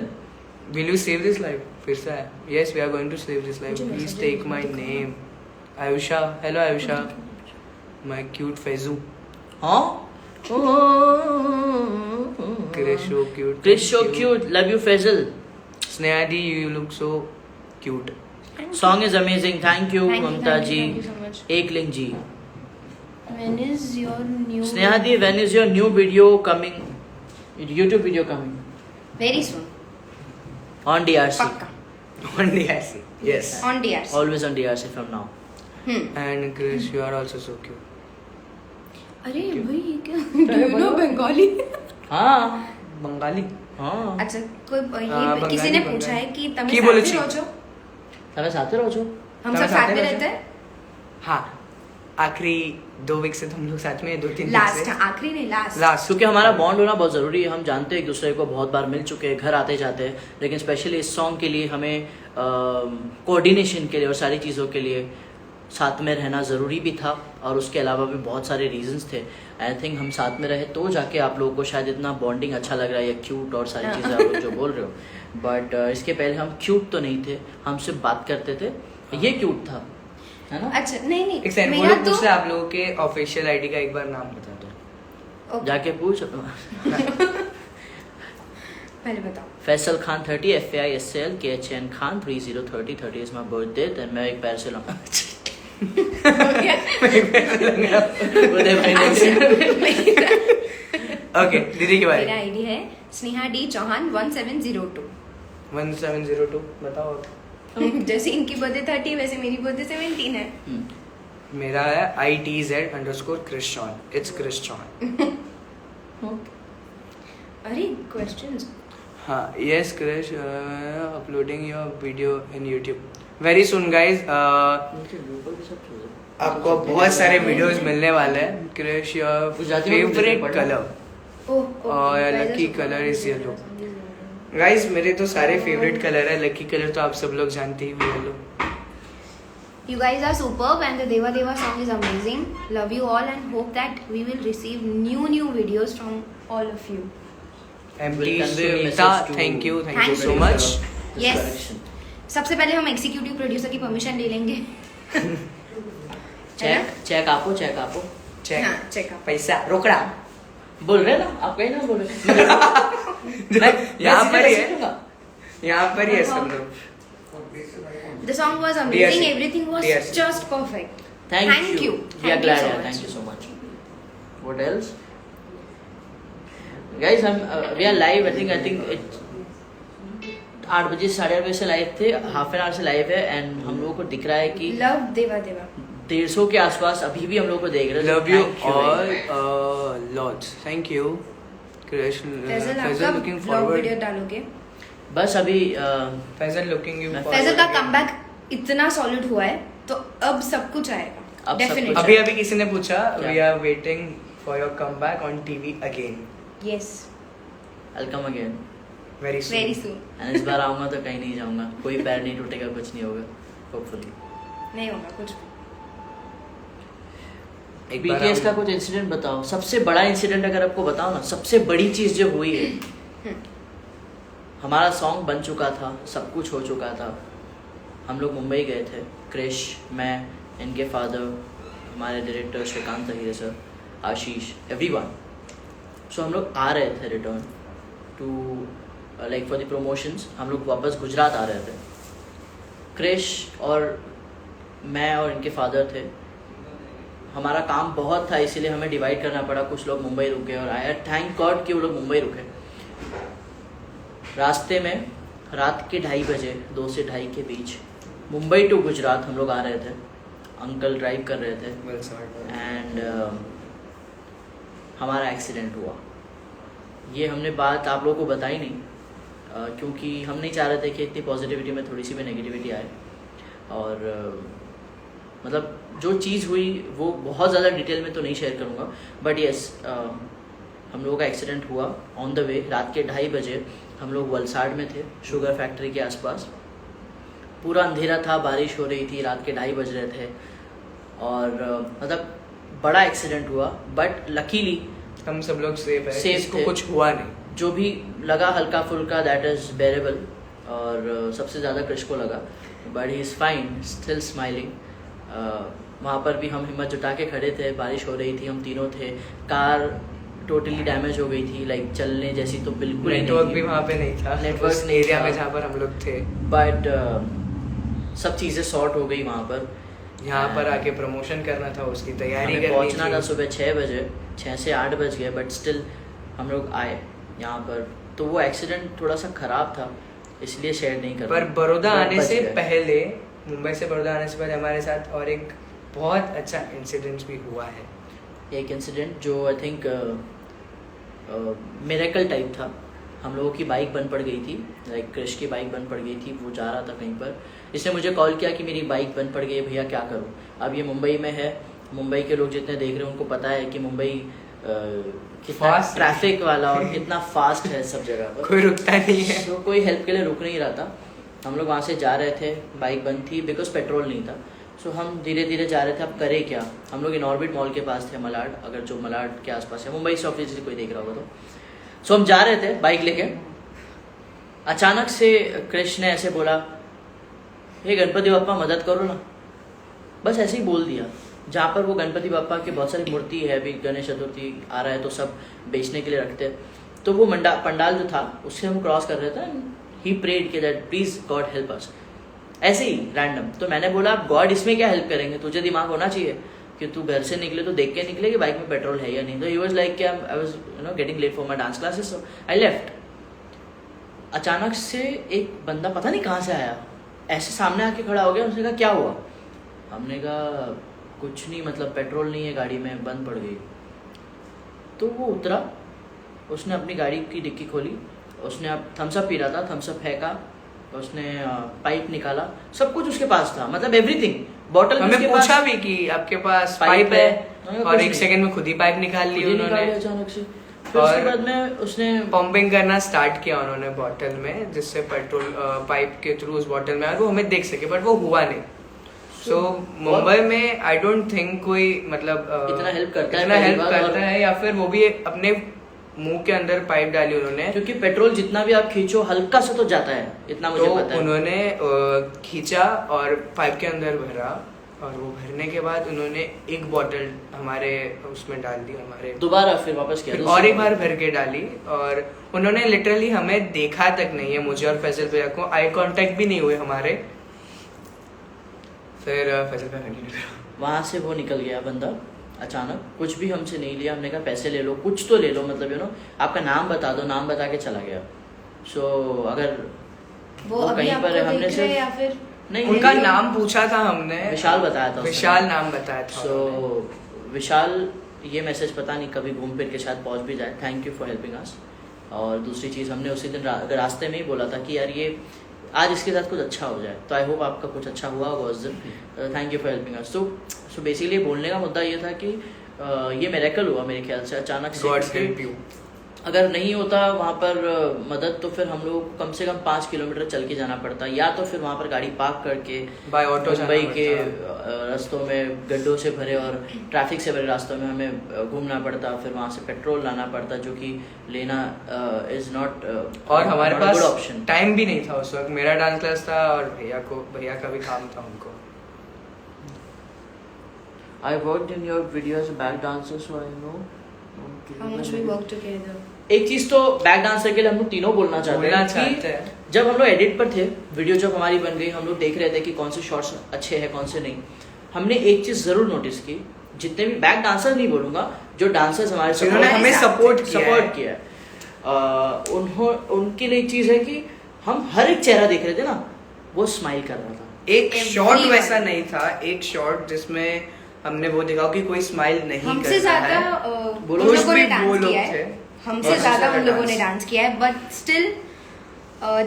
Speaker 1: Will you save this live? फिर से है। Yes, we are going to save this live. Please take my name. Ayusha, hello Ayusha. My cute Faizu.
Speaker 2: हाँ?
Speaker 1: Krish, so cute.
Speaker 2: Krish, so cute. Love you, Faisal.
Speaker 1: Sneha di, you look so cute.
Speaker 2: Song is amazing. Thank you, Mamta ji.
Speaker 3: Thank you so much.
Speaker 2: Ekling ji.
Speaker 3: When is your new?
Speaker 2: Sneha di, when is your new video coming? YouTube video coming?
Speaker 3: Very soon.
Speaker 2: On DRC.
Speaker 3: Pakka.
Speaker 1: On DRC. Yes.
Speaker 3: On DRC.
Speaker 2: Always on DRC from now.
Speaker 1: And Krish, you are also so cute.
Speaker 3: अरे भाई ये क्या? Do you know Bengali?
Speaker 2: हाँ.
Speaker 1: बंगाली.
Speaker 2: हाँ.
Speaker 3: अच्छा, कोई
Speaker 1: बंगाली,
Speaker 3: किसी ने
Speaker 1: बंगाली।
Speaker 3: पूछा है कि તમે
Speaker 1: की
Speaker 3: સાથે
Speaker 1: बोले छी?
Speaker 3: રહો છો?
Speaker 2: તમે સાથે રહો છો?
Speaker 3: हम
Speaker 1: તમે
Speaker 3: सब साथ में
Speaker 1: रहते
Speaker 3: रहते हैं।
Speaker 1: हाँ, आखिरी 2 वीक से तो हम लोग साथ में हैं, 2-3
Speaker 3: लास्ट, आखिरी नहीं, लास्ट।
Speaker 1: लास्ट।
Speaker 2: क्योंकि हमारा बॉन्ड होना बहुत ज़रूरी है। हम जानते हैं एक दूसरे को, बहुत बार मिल चुके हैं, घर आते जाते हैं, लेकिन स्पेशली इस सॉन्ग के लिए हमें कोऑर्डिनेशन के लिए और सारी चीज़ों के लिए साथ में रहना ज़रूरी भी था और उसके अलावा भी बहुत सारे रीजंस थे। आई थिंक हम साथ में रहे तो जाके आप लोगों को शायद इतना बॉन्डिंग अच्छा लग रहा है, या क्यूट और सारी चीज़ें आप लोग जो बोल रहे हो। बट इसके पहले हम क्यूट तो नहीं थे, हम सिर्फ बात करते थे, ये क्यूट था, है ना?
Speaker 3: अच्छा नहीं
Speaker 1: एक सेकंड, वो
Speaker 3: मेरा
Speaker 1: लोग पूछ रहे आप लोगों के ऑफिशियल आईडी का एक बार नाम बता दो।
Speaker 3: Okay.
Speaker 2: जाके पूछ।
Speaker 3: पहले बताओ।
Speaker 2: Faisal Khan 30 FAISL KHN Khan 3030 is my birthday. Then मैं एक पैर से लाऊंगा। उदय भाई ने
Speaker 1: ओके, दीदी के बारे
Speaker 3: मेरा
Speaker 1: में।
Speaker 3: आईडी है स्नेहा डी चौहान 1702।
Speaker 1: 1702 बताओ।
Speaker 3: जैसे इनकी बर्थडे 30 वैसे मेरी बर्थडे 17 है।
Speaker 1: मेरा है ITZ_Krishon। It's Krishon।
Speaker 3: अरे क्वेश्चंस।
Speaker 1: हाँ, yes Krish, uploading your video in YouTube very soon guys. आपको बहुत सारे वीडियोस मिलने वाले हैं। क्रिश योर फेवरेट कलर और lucky colour is yellow. Guys मेरे तो सारे फेवरेट कलर है, लकी कलर तो आप सब लोग जानते ही हो। Yellow.
Speaker 3: You guys are superb and the Deva Deva song is amazing. Love you all and hope that we will receive new videos from all of you.
Speaker 1: MT
Speaker 2: We'll convey a
Speaker 1: Sunita,
Speaker 2: message to-
Speaker 1: thank you
Speaker 3: Thank
Speaker 1: so
Speaker 3: you.
Speaker 1: much।
Speaker 3: Yes. सबसे पहले हम executive producer की permission ले लेंगे।
Speaker 2: Check आपो
Speaker 1: check,
Speaker 3: हाँ, check up.
Speaker 1: पैसा रोकड़ा
Speaker 2: बोल रहे ना आप, कहीं ना बोल रहे।
Speaker 1: यहाँ पर ही है, यहाँ पर ही है सब लोग।
Speaker 3: The song was amazing.
Speaker 1: DRC.
Speaker 3: Everything was
Speaker 1: DRC.
Speaker 3: just perfect.
Speaker 2: Thank you. We are glad.
Speaker 3: so much.
Speaker 2: Thank you so much. What else? Guys, we are live. I think it 8 बजे 8:30 बजे से लाइव थे, half an hour से live है and हम लोगों को दिख रहा है कि
Speaker 3: Love Deva Deva.
Speaker 2: 150 के आसपास अभी भी हम लोग को देख रहे हैं।
Speaker 1: Love you
Speaker 2: Thank you very
Speaker 1: all
Speaker 2: much.
Speaker 1: Lots, thank you. Krishna
Speaker 3: Faisal
Speaker 1: Faisal
Speaker 3: आपका
Speaker 1: लुकिंग
Speaker 3: ब्लॉग वीडियो
Speaker 1: फॉरवर्ड।
Speaker 3: डालोगे?
Speaker 2: बस अभी
Speaker 1: फैजल लुकिंग यू
Speaker 3: फैजल का कमबैक इतना सॉलिड हुआ है तो अब सब कुछ आएगा।
Speaker 2: अब सब
Speaker 3: Definitely.
Speaker 2: कुछ
Speaker 1: अभी अभी किसी ने पूछा,
Speaker 2: क्या?
Speaker 1: We are waiting for your comeback on TV again
Speaker 3: Yes.
Speaker 2: I'll come again.
Speaker 1: Very
Speaker 3: Very
Speaker 1: soon.
Speaker 3: soon.
Speaker 2: And इस बार आऊंगा तो कहीं नहीं जाऊंगा, कोई पैर नहीं टूटेगा, कुछ नहीं होगा, होपफुली।
Speaker 3: नहीं होगा कुछ भी।
Speaker 1: एक बार
Speaker 2: BTS का
Speaker 1: हम-
Speaker 2: कुछ इंसिडेंट बताओ, सबसे बड़ा इंसिडेंट अगर आपको बताओ ना, सबसे बड़ी चीज जो हुई है। हमारा सॉन्ग बन चुका था, सब कुछ हो चुका था, हम लोग मुंबई गए थे, क्रिश, मैं, इनके फादर, हमारे director Shrikant Ahire sir, Ashish, everyone. So हम लोग आ रहे थे return to like for the promotions. हम लोग वापस गुजरात आ रहे थे, क्रिश और मैं और इनके फादर थे। हमारा काम बहुत था इसीलिए हमें डिवाइड करना पड़ा, कुछ लोग मुंबई रुके और आए, थैंक गॉड कि वो लोग मुंबई रुके। रास्ते में रात के 2:30 बजे, 2 से 2:30 के बीच मुंबई टू गुजरात हम लोग आ रहे थे, अंकल ड्राइव कर रहे थे एंड हमारा एक्सीडेंट हुआ। ये हमने बात आप लोगों को बताई नहीं क्योंकि हम नहीं चाह रहे थे कि इतनी पॉजिटिविटी में थोड़ी सी भी नेगेटिविटी आए। और मतलब जो चीज़ हुई वो बहुत ज़्यादा डिटेल में तो नहीं शेयर करूँगा, बट येस हम लोगों का एक्सीडेंट हुआ ऑन द वे। रात के 2:30 बजे हम लोग वलसाड में थे, शुगर फैक्ट्री के आसपास। पूरा अंधेरा था, बारिश हो रही थी, रात के 2:30 बज रहे थे और मतलब बड़ा एक्सीडेंट हुआ। बट लकीली
Speaker 1: हम सब लोग सेफ है,
Speaker 2: Safe
Speaker 1: इसको
Speaker 2: थे।
Speaker 1: कुछ हुआ नहीं।
Speaker 2: जो भी लगा हल्का फुल्का दैट इज़ बेरेबल, और सबसे ज़्यादा क्रिश को लगा, but he is fine, still smiling. वहाँ पर भी हम हिम्मत जुटा के खड़े थे, बारिश हो रही थी, हम तीनों थे। कार टोटली डैमेज हो गई थी, लाइक चलने जैसी तो बिल्कुल ही
Speaker 1: नेटवर्क
Speaker 2: नहीं
Speaker 1: भी
Speaker 2: थी।
Speaker 1: वहाँ पे नहीं था,
Speaker 2: नेटवर्क
Speaker 1: उस
Speaker 2: नहीं
Speaker 1: एरिया
Speaker 2: था।
Speaker 1: में जहाँ पर हम लोग थे।
Speaker 2: बट सब चीज़ें सॉर्ट हो गई वहाँ पर।
Speaker 1: यहाँ पर आके प्रमोशन करना था, उसकी तैयारी
Speaker 2: हमें
Speaker 1: करनी
Speaker 2: पहुँचना था
Speaker 1: थी।
Speaker 2: सुबह 6 बजे, 6 से 8 बज गए, बट स्टिल हम लोग आए यहाँ पर। तो वो एक्सीडेंट थोड़ा सा ख़राब था, इसलिए शेयर नहीं कर
Speaker 1: पर बड़ौदा
Speaker 2: But
Speaker 1: आने
Speaker 2: बच
Speaker 1: से
Speaker 2: गए।
Speaker 1: पहले, मुंबई से बड़ौदा आने से पहले हमारे साथ और एक बहुत अच्छा इंसिडेंट भी हुआ है।
Speaker 2: एक इंसिडेंट जो आई थिंक मिरेकल टाइप था। हम लोगों की बाइक बंद पड़ गई थी, लाइक क्रिश की बाइक बंद पड़ गई थी, वो जा रहा था कहीं पर। इसने मुझे कॉल किया कि मेरी बाइक बंद पड़ गई है भैया, क्या करूँ। अब ये मुंबई में है, मुंबई के लोग जितने देख रहे हैं उनको पता है कि मुंबई कितना
Speaker 1: Fast है।
Speaker 2: ट्रैफिक वाला और कितना फास्ट है सब जगह पर।
Speaker 1: कोई रुकता नहीं है।
Speaker 2: तो कोई हेल्प के लिए रुक नहीं रहा था। हम लोग वहाँ से जा रहे थे, बाइक बंद थी बिकॉज पेट्रोल नहीं था। सो हम धीरे धीरे जा रहे थे, अब करें क्या। हम लोग इनऑर्बिट मॉल के पास थे, मलाड, अगर जो मलाड के आसपास है, मुंबई से ऑब्वियसली कोई देख रहा होगा तो। सो हम जा रहे थे बाइक लेके, अचानक से कृष्ण ने ऐसे बोला, हे गणपति बप्पा मदद करो ना। बस ऐसे ही बोल दिया। जहाँ पर वो गणपति बप्पा की बहुत सारी मूर्ति है, अभी गणेश चतुर्थी आ रहा है तो सब बेचने के लिए रखते हैं, तो वो पंडाल जो था उससे हम क्रॉस कर रहे थे। ही प्रेड के that please God help us, ऐसे ही रैंडम। तो मैंने बोला गॉड इसमें क्या हेल्प करेंगे, तुझे दिमाग होना चाहिए कि तू घर से निकले तो देख के निकले कि बाइक में पेट्रोल है या नहीं। तो he was like I was getting late for my dance classes, so I left. अचानक से एक बंदा पता नहीं कहाँ से आया, ऐसे सामने आके खड़ा हो गया। उसने कहा क्या हुआ? हमने कहा कुछ नहीं, मतलब पेट्रोल नहीं है गाड़ी में, बंद पड़ गई। तो वो उतरा, उसने अपनी गाड़ी की डिक्की खोली, उसने अब थम्स अप पी रहा था, थम्स अप फेंका, उसने पाइप निकाला, सब कुछ उसके पास था, मतलब एवरीथिंग। बॉटल
Speaker 1: हमें पूछा भी कि आपके पास पाइप है, और एक सेकंड में खुद ही पाइप निकाल ली उन्होंने
Speaker 2: अचानक से। फिर उसके बाद में उसने
Speaker 1: पंपिंग करना स्टार्ट किया उन्होंने बॉटल में, जिससे पेट्रोल पाइप के थ्रू उस बॉटल में वो हमें देख सके, बट वो हुआ नहीं। सो मुंबई में आई डोंट थिंक कोई मतलब
Speaker 2: इतना हेल्प करता
Speaker 1: है, या फिर वो भी अपने मुंह के अंदर पाइप डाली उन्होंने,
Speaker 2: क्योंकि पेट्रोल जितना भी आप खींचो हल्का सा तो जाता है, इतना मुझे पता है।
Speaker 1: उन्होंने खींचा और पाइप के अंदर भरा, और वो भरने के बाद उन्होंने एक बॉटल हमारे उसमें डाल दी, हमारे
Speaker 2: दोबारा फिर वापस किया,
Speaker 1: और एक बार भर के डाली। और उन्होंने लिटरली हमें देखा तक नहीं है, मुझे और फैसल भैया को, आई कांटेक्ट भी नहीं हुए हमारे। फिर फैसल भैया
Speaker 2: वहाँ से वो निकल गया बंदा अचानक, कुछ भी हमसे नहीं लिया। हमने कहा पैसे ले लो, कुछ तो ले लो, मतलब यू नो आपका नाम बता दो, नाम बता के चला गया। सो अगर
Speaker 3: वो कहीं पर हमने से या फिर
Speaker 2: नहीं,
Speaker 1: उनका नाम पूछा था हमने,
Speaker 2: विशाल बताया था,
Speaker 1: विशाल नाम बताया था।
Speaker 2: सो विशाल, ये मैसेज पता नहीं कभी घूम फिर के शायद पहुंच भी जाए, thank you for helping us. और दूसरी चीज़, हमने उसी दिन रास्ते में ही बोला था कि यार ये आज इसके साथ कुछ अच्छा हो जाए, तो आई होप आपका कुछ अच्छा हुआ होगा उस दिन। Thank you for helping us. So basically बोलने का मुद्दा ये था कि ये मिरेकल हुआ मेरे ख्याल से अचानक से। अगर नहीं होता वहाँ पर मदद, तो फिर हम लोग कम से कम 5 किलोमीटर चल के जाना पड़ता, या तो फिर वहाँ पर गाड़ी पार्क करके
Speaker 1: बाय ऑटो
Speaker 2: मुंबई के रास्तों में गड्ढों से भरे और ट्रैफिक से भरे रास्तों में हमें घूमना पड़ता, फिर वहाँ से पेट्रोल लाना पड़ता, जो कि लेना इज नॉट,
Speaker 1: और हमारे पास
Speaker 2: ऑप्शन
Speaker 1: टाइम भी नहीं था उस वक्त। मेरा डांस क्लास था और भैया का भी काम था उनको।
Speaker 2: I worked in your video as a back dancer, so I know
Speaker 3: how much we work together.
Speaker 2: एक चीज तो बैक डांसर के लिए हम लोग तीनों बोलना चाहते हैं कि जब हम लोग एडिट पर थे, वीडियो जब हमारी बन गई, हम लोग देख रहे थे कि कौन से शॉट्स अच्छे हैं कौन से नहीं। हमने एक चीज जरूर नोटिस की, जितने भी बैक डांसर नहीं बोलूंगा, जो डांसर्स हमारे साथ
Speaker 1: हमें सपोर्ट
Speaker 2: किया है, उनके लिए एक चीज है कि हम हर एक चेहरा देख रहे थे ना, वो स्माइल कर रहा था।
Speaker 1: एक शॉट वैसा नहीं था, एक शॉट जिसमें हमने वो देखा कि कोई स्माइल नहीं कर रहा है।
Speaker 3: हमसे ज्यादा उन लोगों ने डांस किया है, हमसे ज्यादा उन लोगों ने डांस किया है, बट स्टिल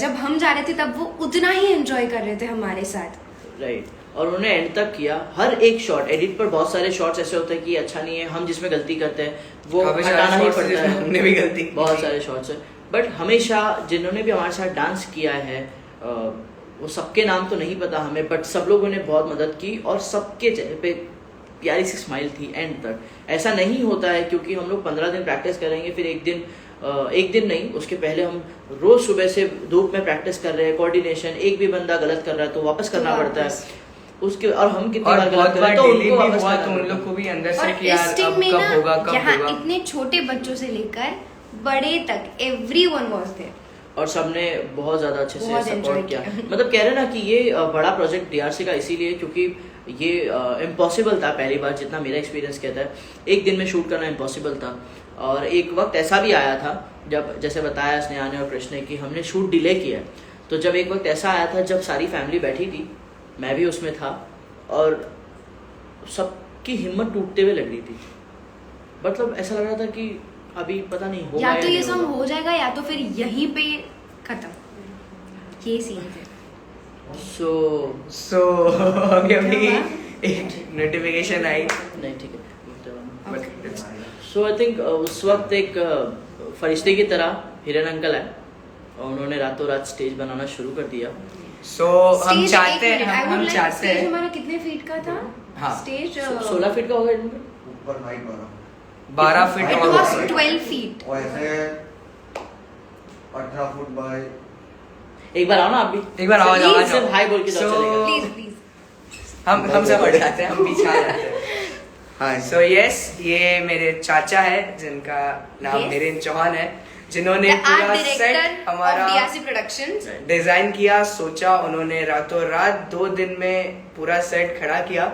Speaker 3: जब हम जा रहे थे तब वो उतना ही एंजॉय कर रहे थे हमारे साथ।
Speaker 2: राइट, और उन्होंने एंड तक किया। हर एक शॉट, एडिट पर बहुत सारे शॉट्स ऐसे होते हैं कि अच्छा नहीं है, हम जिसमें गलती करते हैं वो हटाना ही पड़ता है,
Speaker 1: हमने भी गलती,
Speaker 2: बहुत सारे शॉट्स है, बट हमेशा जिन्होंने भी हमारे साथ डांस किया है वो सबके नाम तो नहीं पता हमें, बट सब लोगों ने बहुत मदद की और सबके चेहरे पे प्यारी सी स्माइल थी एंड तक। ऐसा नहीं होता है क्योंकि हम लोग 15 दिन प्रैक्टिस करेंगे, फिर एक दिन नहीं, उसके पहले हम रोज सुबह से धूप में प्रैक्टिस कर रहे हैं, कोऑर्डिनेशन, एक भी बंदा गलत कर रहा है तो वापस करना पड़ता है उसके, और हम कितनी बार गलत कर रहे हैं तो उनको वापस करना,
Speaker 1: तो उन लोग को भी अंदर से
Speaker 3: और
Speaker 1: कि यार
Speaker 3: इस टीम में
Speaker 1: कब होगा, कब
Speaker 3: यहाँ
Speaker 1: होगा।
Speaker 3: इतने छोटे बच्चों से लेकर बड़े तक एवरीवन वाज देयर,
Speaker 2: और सबने बहुत ज्यादा अच्छे से
Speaker 3: बहुत
Speaker 2: सपोर्ट
Speaker 3: enjoy
Speaker 2: किया।
Speaker 3: किया।
Speaker 2: मतलब कह रहे ना कि ये बड़ा प्रोजेक्ट डीआरसी का इसीलिए क्योंकि ये इम्पॉसिबल था पहली बार, जितना मेरा एक्सपीरियंस कहता है, एक दिन में शूट करना इम्पॉसिबल था। और एक वक्त ऐसा भी आया था जब, जैसे बताया स्नेहा ने और कृष्ण ने, कि हमने शूट डिले किया। तो जब एक वक्त ऐसा आया था जब सारी फैमिली बैठी थी, मैं भी उसमें था, और सबकी हिम्मत टूटते हुए लग रही थी। मतलब ऐसा लग रहा था कि अभी पता नहीं होगा
Speaker 3: या तो ये सब हो जाएगा या तो फिर यहीं पे खत्म, ये सीन थे।
Speaker 2: सो
Speaker 1: अभी एक नोटिफिकेशन आई,
Speaker 2: नहीं ठीक है। सो आई थिंक उस वक्त एक फरिश्ते की तरह हिरन अंकल है और उन्होंने रातों रात स्टेज बनाना शुरू कर दिया।
Speaker 1: सो हम चाहते हैं
Speaker 3: हमारा कितने फीट का था?
Speaker 1: हाँ,
Speaker 3: स्टेज
Speaker 2: 16 फीट का होगा
Speaker 4: ऊपर हाइट
Speaker 1: 12 फीट
Speaker 3: It
Speaker 1: और
Speaker 3: was
Speaker 1: ऊपर।
Speaker 3: 12 feet.
Speaker 4: और ऐसे 18 फुट बाय।
Speaker 2: एक बार आओ ना आप भी,
Speaker 1: एक बार आवाज
Speaker 3: Please,
Speaker 1: आवाज
Speaker 2: सिर्फ हाई बोल के जाओ, चलेगा।
Speaker 3: Please, please.
Speaker 1: हम सब बढ़ जाते हैं, हम पीछे आ जाते हैं। हाँ, सो यस, ये मेरे चाचा है जिनका नाम
Speaker 3: Yes.
Speaker 1: नीरेन चौहान है, जिन्होंने
Speaker 3: The art
Speaker 1: पूरा
Speaker 3: director
Speaker 1: सेट
Speaker 3: of
Speaker 1: हमारा
Speaker 3: DRC Productions.
Speaker 1: डिजाइन किया, सोचा। उन्होंने रातों रात 2 दिन में पूरा सेट खड़ा किया।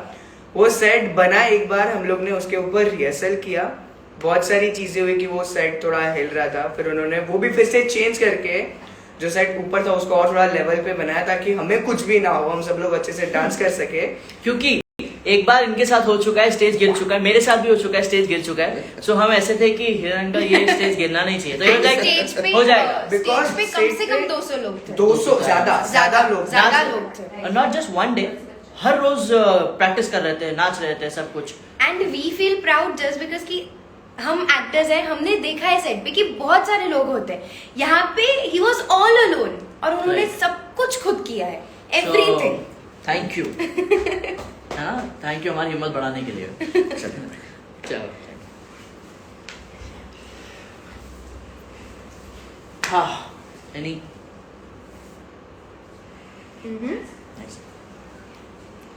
Speaker 1: वो सेट बना, एक बार हम लोग ने उसके ऊपर रिहर्सल किया, बहुत सारी चीजें हुई कि वो सेट थोड़ा हिल रहा था। फिर उन्होंने वो भी फिर से चेंज करके जो सेट ऊपर था उसको और थोड़ा लेवल पे बनाया, ताकि हमें कुछ भी ना हो, हम सब लोग अच्छे से डांस कर सके।
Speaker 2: क्योंकि एक बार इनके साथ हो चुका है, स्टेज गिर चुका है, मेरे साथ भी हो चुका है, स्टेज गिर चुका है। सो हम ऐसे थे कि हिरण का ये स्टेज गिरना नहीं चाहिए, तो ये
Speaker 3: स्टेज पे
Speaker 2: हो जाएगा।
Speaker 1: Because
Speaker 3: स्टेज पे कम से
Speaker 1: stage
Speaker 3: कम
Speaker 1: पे
Speaker 3: 200 लोग थे।
Speaker 1: 200 ज्यादा लोग
Speaker 3: थे।
Speaker 2: नॉट जस्ट वन डे, हर रोज प्रैक्टिस कर रहे थे, नाच रहे थे, सब कुछ।
Speaker 3: And we feel proud just because कि हम एक्टर्स हैं, हमने देखा है सेट पे कि बहुत सारे लोग होते हैं, यहाँ पे ही वॉज ऑल अलोन और उन्होंने
Speaker 2: Right.
Speaker 3: सब कुछ खुद किया है, एवरीथिंग।
Speaker 2: थैंक यू है ना, थैंक यू हमारी हिम्मत बढ़ाने के लिए। चलो हाँ, any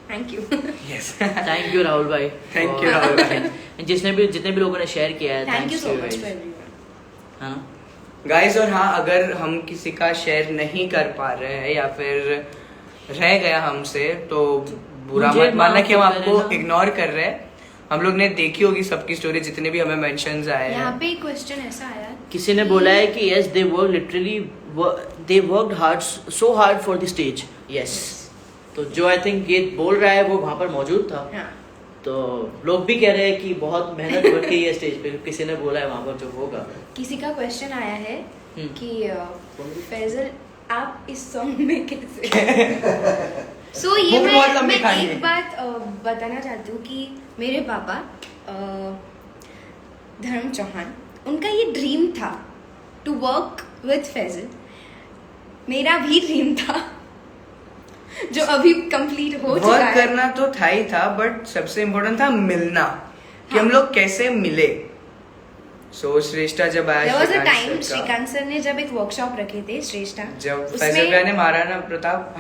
Speaker 3: thank you.
Speaker 1: Yes,
Speaker 2: thank you Rahul भाई,
Speaker 1: Thank you, राहुल भाई।
Speaker 2: जितने भी लोगों ने शेयर किया है,
Speaker 3: thank you
Speaker 2: thanks
Speaker 3: so
Speaker 2: to you
Speaker 3: much
Speaker 2: guys,
Speaker 3: for everyone.
Speaker 2: है ना।
Speaker 1: गाइस, और हाँ, अगर हम किसी का शेयर नहीं कर पा रहे हैं या फिर रह गया हमसे, तो बुरा
Speaker 2: मुझे
Speaker 1: मत मानना कि हम
Speaker 2: माफ
Speaker 1: आपको
Speaker 2: करना।
Speaker 1: इग्नोर कर रहे हैं। हम लोग ने देखी होगी सबकी स्टोरी, जितने भी हमें मेंशंस आए
Speaker 3: यहाँ
Speaker 1: हैं।
Speaker 3: पे एक क्वेश्चन ऐसा आया,
Speaker 2: किसी ने बोला है कि yes they work literally, they worked hard, so hard for the stage. Yes, तो जो आई थिंक ये बोल रहा है वो वहाँ पर मौजूद था,
Speaker 3: हाँ,
Speaker 2: तो लोग भी कह रहे हैं कि बहुत मेहनत करके ये स्टेज पे, किसी ने बोला है वहाँ पर जो होगा।
Speaker 3: किसी का क्वेश्चन आया है
Speaker 2: हम्म।
Speaker 3: कि फैजल आप इस सॉन्ग में कैसे सो ये
Speaker 1: वो भी बहुत
Speaker 3: मैं
Speaker 1: लंबी कहानी
Speaker 3: एक
Speaker 1: है।
Speaker 3: बात बताना चाहती हूँ कि मेरे पापा धर्म चौहान, उनका ये ड्रीम था टू वर्क विद फैजल। मेरा भी ड्रीम था जो अभी कंप्लीट हो चुका
Speaker 1: वर्क
Speaker 3: है।
Speaker 1: करना तो था ही था, बट सबसे इम्पोर्टेंट था मिलना, कि हम लोग कैसे मिले। सो श्रेष्ठा जब आया,
Speaker 3: There was a
Speaker 1: Shrikant
Speaker 3: time
Speaker 1: sir का,
Speaker 3: श्रीकांत सर ने जब एक वर्कशॉप रखे थे श्रेष्ठा,
Speaker 1: जब
Speaker 3: उसमें-
Speaker 1: फैजल भैया ने महाराणा प्रताप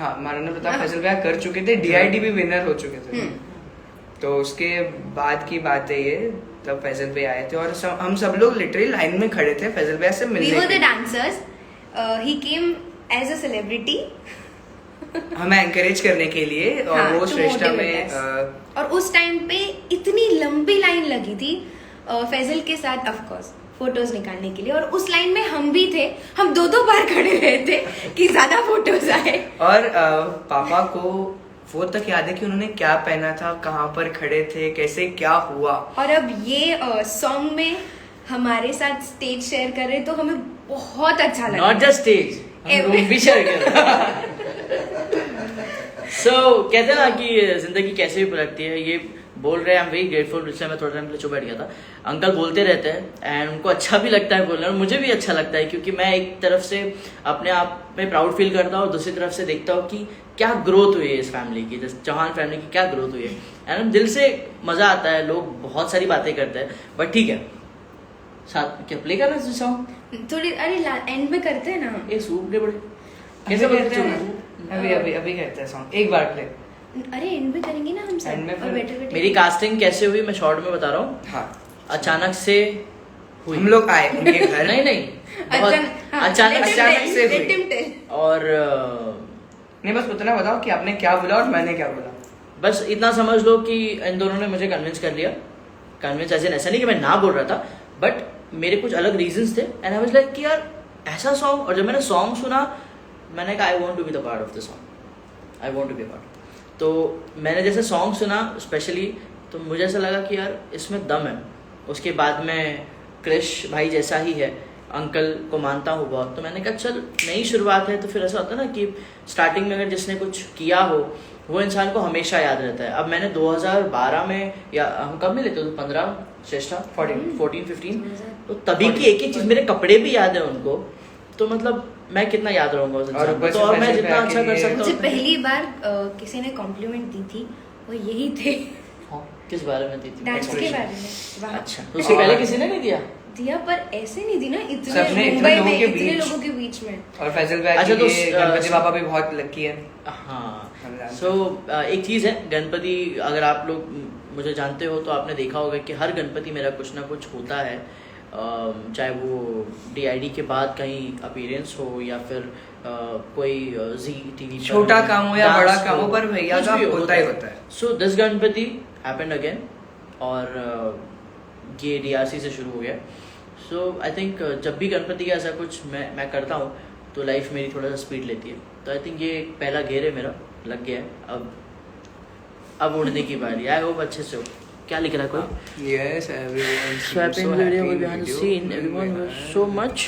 Speaker 1: फैजल भैया कर चुके थे, DID भी विनर हो चुके थे। तो उसके बाद की बात है ये, तब फैजल भैया आए थे और हम सब लोग लिटरली लाइन में खड़े थे फैजल भैया से
Speaker 3: We
Speaker 1: मिलने
Speaker 3: were
Speaker 1: के
Speaker 3: the
Speaker 1: लिए।
Speaker 3: dancers. He came as a celebrity.
Speaker 1: हमें एंकरेज करने के लिए, और
Speaker 3: हाँ,
Speaker 1: वो
Speaker 3: to
Speaker 1: श्रेष्ठा
Speaker 3: motivate
Speaker 1: में
Speaker 3: us. और उस टाइम पे इतनी लंबी लाइन लगी थी फैजल के साथ, ऑफ कोर्स फोटोज निकालने के लिए, और उस लाइन में हम भी थे। हम दो बार खड़े रहे थे कि ज्यादा फोटोज आए।
Speaker 1: और पापा को वो तक याद है कि उन्होंने क्या पहना था, कहाँ पर खड़े थे, कैसे क्या हुआ।
Speaker 3: और अब ये सॉन्ग में हमारे साथ स्टेज शेयर कर रहे, तो हमें बहुत अच्छा लगा।
Speaker 2: नॉट जस्ट स्टेज, हम रूम भी शेयर कर सो कहते हैं ना कि जिंदगी कैसे भी पलटती है, ये बोल रहे हैं। आई एम वेरी ग्रेटफुल, इसलिए मैं थोड़ा टाइम के लिए चुप बैठ गया था। अंकल बोलते रहते हैं एंड उनको अच्छा भी लगता है बोलना, और मुझे भी अच्छा लगता है, क्योंकि मैं एक तरफ से अपने आप में प्राउड फील करता हूँ और दूसरी तरफ से देखता हूँ कि क्या ग्रोथ हुई है इस फैमिली की, जैसे चौहान फैमिली की क्या ग्रोथ हुई है। एंड दिल से मज़ा आता है। लोग बहुत सारी बातें करते हैं, बट ठीक है, साथ क्या प्ले करना है सॉन्ग
Speaker 3: थोड़ी, अरे एंड में करते हैं ना।
Speaker 2: ये सूप ने बड़े
Speaker 1: कैसे
Speaker 2: बोलते
Speaker 1: करते हैं?
Speaker 2: हैं?
Speaker 1: अभी कहते हैं सॉन्ग, एक बार प्ले।
Speaker 3: अरे एंड में करेंगे ना हम सब,
Speaker 1: End में
Speaker 3: और
Speaker 1: फिर-
Speaker 3: बेटर
Speaker 2: मेरी कास्टिंग कैसे हुई मैं शॉर्ट में बता रहा हूँ।
Speaker 1: हाँ,
Speaker 2: अचानक से हुई।
Speaker 1: हम लोग आए उनके घर।
Speaker 2: नहीं बहुत अचानक
Speaker 1: से हुई।
Speaker 2: और
Speaker 1: नहीं, बस उतना बताओ कि आपने क्या बोला और मैंने क्या बोला।
Speaker 2: बस इतना समझ लो कि इन दोनों ने मुझे कन्विंस कर लिया। कन्विंस ऐसा नहीं कि मैं ना बोल रहा था, बट मेरे कुछ अलग रीजंस थे एंड आई वाज लाइक कि यार ऐसा सॉन्ग। और जब मैंने सॉन्ग सुना, मैंने कहा I want to be the part of the song, I want to be a part. तो मैंने जैसे सॉन्ग सुना स्पेशली, तो मुझे ऐसा लगा कि यार इसमें दम है। उसके बाद में क्रिश भाई जैसा ही है, अंकल को मानता हूँ बहुत, तो मैंने कहा चल नई शुरुआत है, तो फिर ऐसा होता है ना कि स्टार्टिंग में अगर जिसने कुछ किया हो वो इंसान को हमेशा याद रहता है। अब मैंने 2012 में, या हम कब मिले थे, 15 श्रेष्ठा 14 15, तो तभी की एक एक चीज़, मेरे कपड़े भी याद है उनको, तो मतलब मैं कितना याद रहूंगा उस इंसान
Speaker 1: ऊपर
Speaker 2: को।
Speaker 1: से
Speaker 2: तो और मैं
Speaker 1: पैसे
Speaker 2: जितना
Speaker 1: पे
Speaker 2: अच्छा कर
Speaker 1: आके
Speaker 2: सकता
Speaker 3: मुझे
Speaker 2: हूँ।
Speaker 3: पहली बार किसी ने कॉम्प्लीमेंट दी थी, वो यही थे,
Speaker 2: हाँ, किस बारे में दी थी?
Speaker 3: डांस के
Speaker 1: Expression.
Speaker 3: बारे में। वहाँ
Speaker 2: अच्छा, तो उससे पहले किसी ने नहीं दिया?
Speaker 3: दिया, पर ऐसे नहीं दी ना, इतने
Speaker 1: सबने इतने
Speaker 3: मुंबई
Speaker 1: लोगों
Speaker 3: में
Speaker 1: के
Speaker 3: इतने
Speaker 1: बीच।
Speaker 3: लोगों के बीच में।
Speaker 1: और फैजल भाई
Speaker 2: अच्छा,
Speaker 1: के
Speaker 2: तो
Speaker 1: लिए गणपति पापा भी बहुत लकी है।
Speaker 2: हाँ,
Speaker 1: हम जानते
Speaker 2: सो एक चीज़ है, गणपति अगर आप लोग मुझे जानते हो तो आपने देखा होगा कि हर गणपति मेरा कुछ ना कुछ होता है, चाहे वो DID के बाद कहीं अपीयरेंस हो या फिर कोई जी TV
Speaker 1: छोटा काम हो या बड़ा काम हो, पर भैया का होता ही होता है।
Speaker 2: So this Ganpati happened again, और ये DRC से शुरू हो गया। सो आई थिंक जब भी गणपति का ऐसा कुछ मैं करता हूँ तो लाइफ मेरी थोड़ा सा स्पीड लेती है। तो आई थिंक ये एक पहला गेयर है मेरा, लग गया है। अब उड़ने की बारी। आई होप अच्छे से हो। क्या लिख रहा है कोई?
Speaker 1: Yes, everyone seems
Speaker 2: So happy
Speaker 1: so
Speaker 2: video
Speaker 1: happy in
Speaker 2: behind the
Speaker 1: video.
Speaker 2: scene. Everyone was so much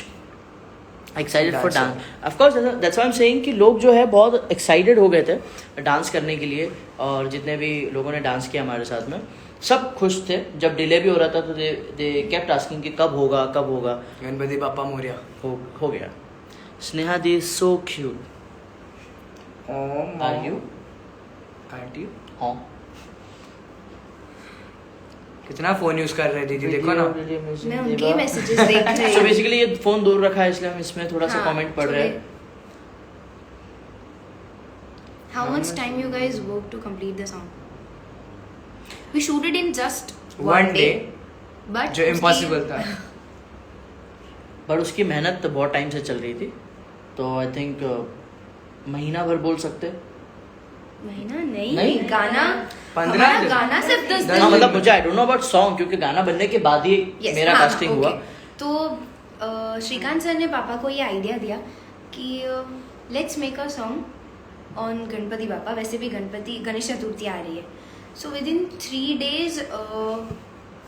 Speaker 2: excited for
Speaker 1: Dancer.
Speaker 2: dance. Of course, that's why I'm saying कि लोग जो है बहुत excited हो गए थे डांस करने के लिए, और जितने भी लोगों ने डांस किया हमारे साथ में सब खुश थे। जब डिले भी हो रहा था तो दे kept asking कि कब होगा कब होगा।
Speaker 1: गणपति पापा मोरिया।
Speaker 2: हो गया। स्नेहा दी is so cute. Are you?
Speaker 1: Aren't you?
Speaker 2: हाँ।
Speaker 1: कितना फोन यूज कर रहे दीदी, देखो ना।
Speaker 3: मैं उनके मैसेजेस देख रही
Speaker 2: So
Speaker 3: हूँ।
Speaker 2: basically ये फोन दूर रखा है इसलिए हम इसमें थोड़ा सा
Speaker 3: हाँ,
Speaker 2: कमेंट पढ़ रहे हैं।
Speaker 3: How much time you guys work to complete the song? We shoot it in just one day, but
Speaker 1: जो इम्पॉसिबल था।
Speaker 2: पर उसकी मेहनत तो बहुत टाइम से चल रही थी, तो आई थिंक महीना भर बोल सकते।
Speaker 3: महीना नहीं,
Speaker 2: नहीं?
Speaker 3: गाना
Speaker 1: 15
Speaker 3: हमारा
Speaker 1: दिन।
Speaker 3: गाना सिर्फ 10
Speaker 1: 10
Speaker 2: हाँ,
Speaker 3: दिन।
Speaker 2: मतलब मुझे I don't know about song, क्योंकि गाना बनने के बाद ही
Speaker 3: Yes,
Speaker 2: मेरा
Speaker 3: हाँ,
Speaker 2: कास्टिंग
Speaker 3: okay.
Speaker 2: हुआ।
Speaker 3: तो श्रीकांत सर ने पापा को ये आइडिया दिया कि let's make a song on Ganpati बापा। वैसे भी गणेश चतुर्थी आ रही है, सो विद इन 3 days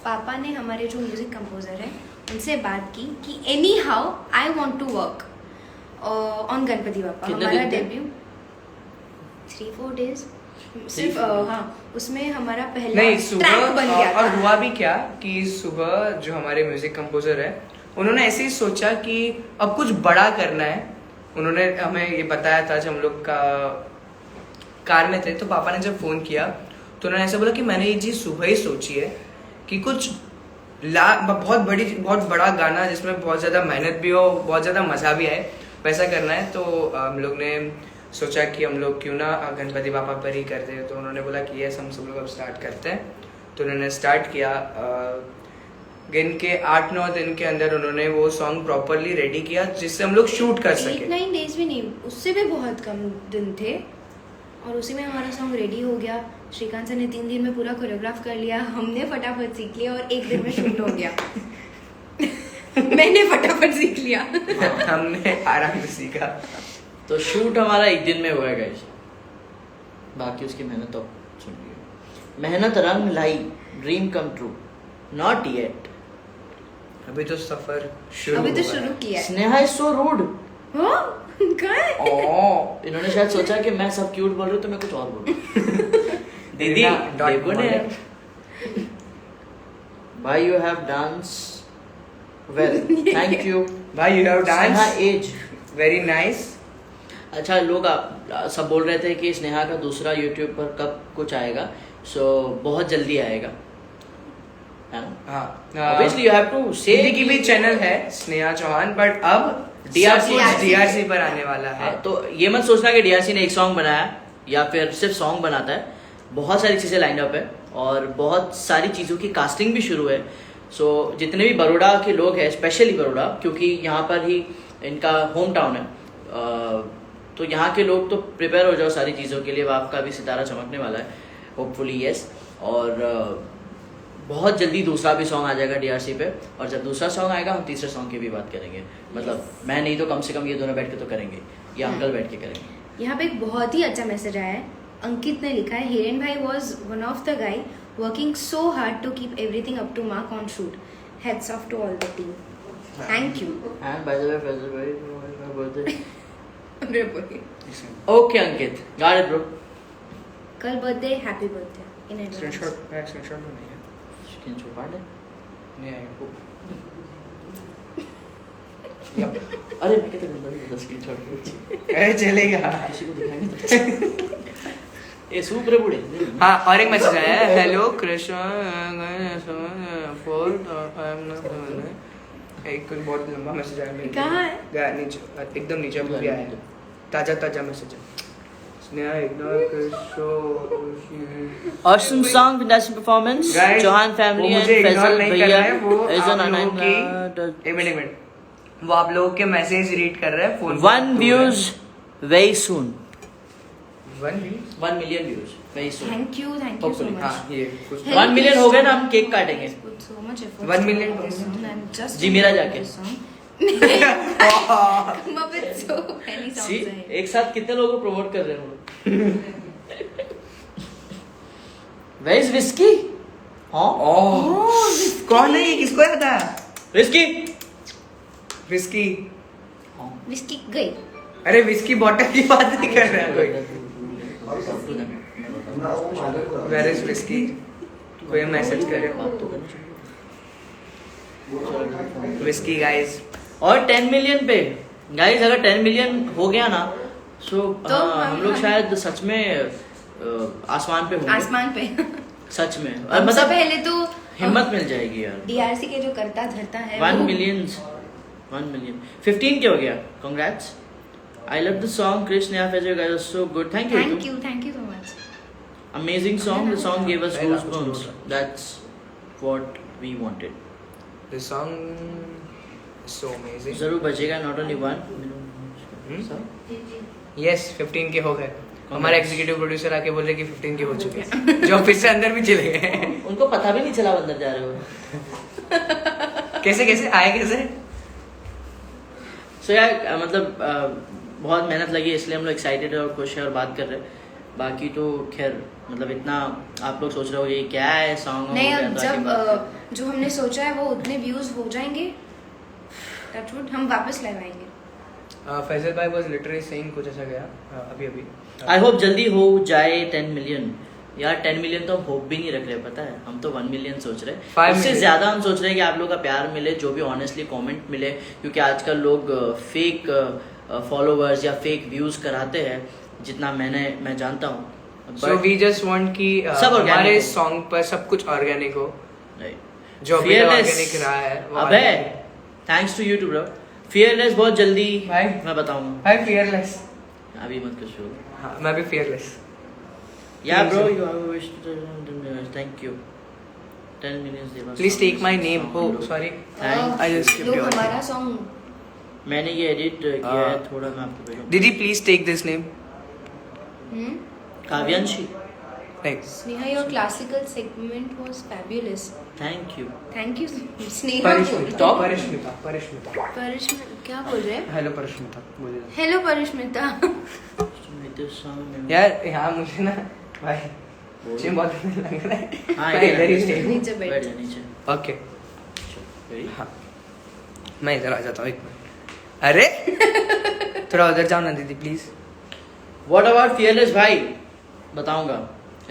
Speaker 3: पापा ने हमारे जो म्यूजिक कंपोजर है उनसे बात की कि anyhow I want to work on Ganpati Bappa.
Speaker 2: कितने
Speaker 3: हमारा
Speaker 2: दिन थे?
Speaker 3: डेब्यू 3-4 days सिर्फ हाँ, उसमें हमारा पहला
Speaker 1: नहीं,
Speaker 3: ट्रैक बन
Speaker 1: सुबह
Speaker 3: गया
Speaker 1: और
Speaker 3: था।
Speaker 1: हुआ भी क्या कि सुबह जो हमारे म्यूजिक कंपोजर है उन्होंने ऐसे ही सोचा कि अब कुछ बड़ा करना है। उन्होंने हमें ये बताया था जब हम लोग का कार में थे, तो पापा ने जब फोन किया तो उन्होंने ऐसा बोला कि मैंने ये चीज सुबह ही सोची है कि कुछ बहुत बड़ा गाना जिसमें बहुत ज्यादा मेहनत भी हो, बहुत ज्यादा मजा भी आए, वैसा करना है। तो हम लोग ने सोचा कि हम लोग क्यों ना गणपति पापा पर ही करते हैं। तो उन्होंने बोला कि यस, हम सब लोग अब स्टार्ट करते हैं। तो उन्होंने स्टार्ट किया। दिन के 8-9 दिन के अंदर उन्होंने वो सॉन्ग प्रॉपरली रेडी किया जिससे हम लोग शूट कर सके।
Speaker 3: 8-9 days भी नहीं, उससे भी बहुत कम दिन थे, और उसी में हमारा सॉन्ग रेडी हो गया। श्रीकांत सर ने 3 दिन में पूरा कोरियोग्राफ कर लिया, हमने फटाफट सीख लिया और 1 दिन में शूट हो गया। मैंने फटाफट सीख लिया।
Speaker 1: हमने आराम से सीखा।
Speaker 2: तो शूट हमारा 1 दिन में हुआ है गाइस, बाकी उसकी मेहनत तो सुनिए। मेहनत रंग लाई, dream come true, not yet.
Speaker 1: अभी तो सफर शुरू
Speaker 3: अभी तो
Speaker 1: हुआ है।
Speaker 3: शुरू किया है।
Speaker 2: Sneha is so rude.
Speaker 3: हाँ, कहाँ है?
Speaker 1: ओह,
Speaker 2: इन्होंने शायद सोचा कि मैं सब क्यूट बोल रही हूँ तो मैं कुछ और बोलूं। दीदी देखो ने, भाई you have dance well, thank you
Speaker 1: भाई यू हैव
Speaker 2: स्नेहा
Speaker 1: डांस
Speaker 2: एज।
Speaker 1: Very nice.
Speaker 2: अच्छा, लोग सब बोल रहे थे कि स्नेहा का दूसरा यूट्यूब पर कब कुछ आएगा, सो बहुत जल्दी आएगा, है ना?
Speaker 1: हाँ,
Speaker 2: Obviously you have to say
Speaker 1: दीदी की भी चैनल है स्नेहा चौहान, बट अब
Speaker 2: DRC
Speaker 1: DRC पर आने वाला है।
Speaker 2: हाँ, तो ये मत सोचना कि DRC ने एक सॉन्ग बनाया या फिर सिर्फ सॉन्ग बनाता है। बहुत सारी चीज़ें लाइन अप है और बहुत सारी चीज़ों की कास्टिंग भी शुरू है। सो जितने भी बड़ौदा के लोग हैं, स्पेशली बड़ौदा, क्योंकि यहाँ पर ही इनका होम टाउन है, तो यहाँ के लोग तो प्रिपेयर हो जाओ सारी चीज़ों के लिए। आपका भी सितारा चमकने वाला है, होपफुली यस। और बहुत जल्दी दूसरा भी सॉन्ग आ जाएगा DRC पे, और जब दूसरा सॉन्ग आएगा हम तीसरे सॉन्ग की भी बात करेंगे। मतलब मैं नहीं तो कम से कम ये दोनों बैठ के तो करेंगे, या अंकल बैठ के करेंगे।
Speaker 3: यहाँ पे एक बहुत ही अच्छा मैसेज आया है। अंकित ने लिखा है, हिरेन भाई was one of the guy working so hard to keep everything up to mark on shoot. Heads off to all the team, thank you.
Speaker 2: And by the way, my birthday.
Speaker 3: अरे बोलिए,
Speaker 2: Okay, Ankit, got it, bro.
Speaker 3: कल birthday, happy birthday in advance.
Speaker 1: Screenshot में नहीं है।
Speaker 2: Screenshot मार ले।
Speaker 1: नहीं आएगा।
Speaker 2: अरे मैं कहता हूँ स्क्रीनशॉट
Speaker 1: अरे चलेगा।
Speaker 2: किसी को दिखाएंगे तो ये सुपर बूढ़े।
Speaker 1: हाँ, और एक मैसेज आया है, हेलो कृष्ण एक कुछ बहुत लंबा मैसेज आया मेरे।
Speaker 3: कहाँ है?
Speaker 1: नीचे, एकदम नीचे अभी आया है, ताजा मैसेज है।
Speaker 2: Awesome song, fantastic performance. Chauhan family and Faisal भैया is on
Speaker 1: एक मिनट वो आप लोगों के मैसेज रीड कर रहे हैं phone.
Speaker 2: 1 views very soon.
Speaker 1: 1 views
Speaker 2: 1 million views very soon.
Speaker 3: Thank you so
Speaker 2: Hopefully.
Speaker 3: Much.
Speaker 1: हाँ, ये कुछ
Speaker 2: 1 million हो गए ना, हम केक काटेंगे।
Speaker 3: so much effort
Speaker 1: 1 million
Speaker 3: for this song. I'm just
Speaker 2: जी, मेरा जाके।
Speaker 3: come up with so many songs
Speaker 2: See,
Speaker 3: ahead.
Speaker 2: एक साथ कितने लोगों को प्रमोट कर रहे हैं? Where is whiskey? हाँ?
Speaker 1: कौन है ये, किसको है पता?
Speaker 2: Whiskey?
Speaker 1: विस्की।
Speaker 3: विस्की गई।
Speaker 1: अरे विस्की बॉटल की बात नहीं कर रहा है कोई। Where is whiskey? कोई मैसेज करे विस्की गाइस।
Speaker 2: और 10 मिलियन पे गाइस, अगर 10 मिलियन हो गया ना तो हम लोग शायद सच में आसमान पे होंगे।
Speaker 3: आसमान पे
Speaker 2: सच में
Speaker 3: मतलब पहले तो
Speaker 2: हिम्मत मिल जाएगी यार।
Speaker 3: डीआरसी के जो करता धरता है
Speaker 2: 1 मिलियन 15 के हो गया। Congrats. I love the song. Krishna Fazil guys are so good. Thank you.
Speaker 3: Thank you so much।
Speaker 2: Amazing song. The song gave us goosebumps. That's what we wanted.
Speaker 1: The song is so amazing.
Speaker 2: जरूर बजेगा, not only one.
Speaker 1: Yes, 15 के हो गए। हमारे executive producer आके बोल रहे कि 15 के हो चुके हैं, जो ऑफिस से अंदर भी चले गए।
Speaker 2: उनको पता भी नहीं चला अंदर जा रहे हो।
Speaker 1: कैसे आए कैसे?
Speaker 2: So यार मतलब बहुत मेहनत लगी, इसलिए हम लोग एक्साइटेड और खुश है और बात कर रहे हैं। बाकी तो खैर मतलब इतना आप लोग सोच रहे हो ये क्या है सॉन्ग
Speaker 3: नहीं, अब जब जो हमने सोचा है वो उतने व्यूज हो जाएंगे टचवुड हम वापस लगाएंगे।
Speaker 1: फैजल भाई वाज लिटरली सेइंग कुछ ऐसा गया अभी
Speaker 2: आई होप जल्दी हो जाए 10 मिलियन। यार 10 मिलियन तो हम होप भी नहीं रख रहे, पता है हम तो 1 मिलियन सोच रहे हैं। उससे ज्यादा हम सोच रहे हैं कि आप लोग का प्यार मिले, जो भी ऑनेस्टली कमेंट मिले, क्योंकि आजकल लोग फेक फॉलोवर्स या फेक व्यूज कराते हैं, जितना मैं जानता हूँ।
Speaker 1: सो वी जस्ट वांट कि हमारे सॉन्ग पर सब कुछ ऑर्गेनिक हो, जो अभी ऑर्गेनिक रहा है।
Speaker 2: अबे thanks to you too bro. Fearless बहुत जल्दी
Speaker 1: भाई
Speaker 2: मैं बताऊंगा।
Speaker 1: भाई फियरलेस
Speaker 2: अभी मत कर शुरू।
Speaker 1: हाँ, मैं भी fearless.
Speaker 2: Yeah, bro, you have a wish to thank you. 10 million.
Speaker 1: Please take my name. Oh, sorry.
Speaker 2: Thanks.
Speaker 1: I just skipped
Speaker 3: लोग
Speaker 1: your
Speaker 3: हमारा
Speaker 1: name.
Speaker 3: सॉन्ग
Speaker 2: मैंने ये एडिट किया है थोड़ा, मैं आपको भेजूंगा।
Speaker 1: Didi, please take this name.
Speaker 2: काव्यांशी।
Speaker 1: Thanks.
Speaker 3: Sneha, your classical segment was fabulous.
Speaker 2: Thank you.
Speaker 3: Thank you Sneha.
Speaker 1: Parishmita. Parishmita.
Speaker 3: Parishmita क्या बोल रहे हैं?
Speaker 1: हेलो परिश्मिता बोलिए।
Speaker 3: हेलो परिश्मिता।
Speaker 1: यार यहाँ मुझे ना भाई जिम बहुत लग रहा है।
Speaker 2: हाँ,
Speaker 1: मैं इधर ही stay हूँ।
Speaker 3: नीचे बैठ।
Speaker 2: बैठ जा नीचे।
Speaker 1: Okay
Speaker 2: Ready?
Speaker 1: हाँ, मैं इधर आ जाता हूँ एक मिनट। अरे थोड़ा उधर जाओ ना दीदी प्लीज।
Speaker 2: What about fearless भाई? बताऊंगा।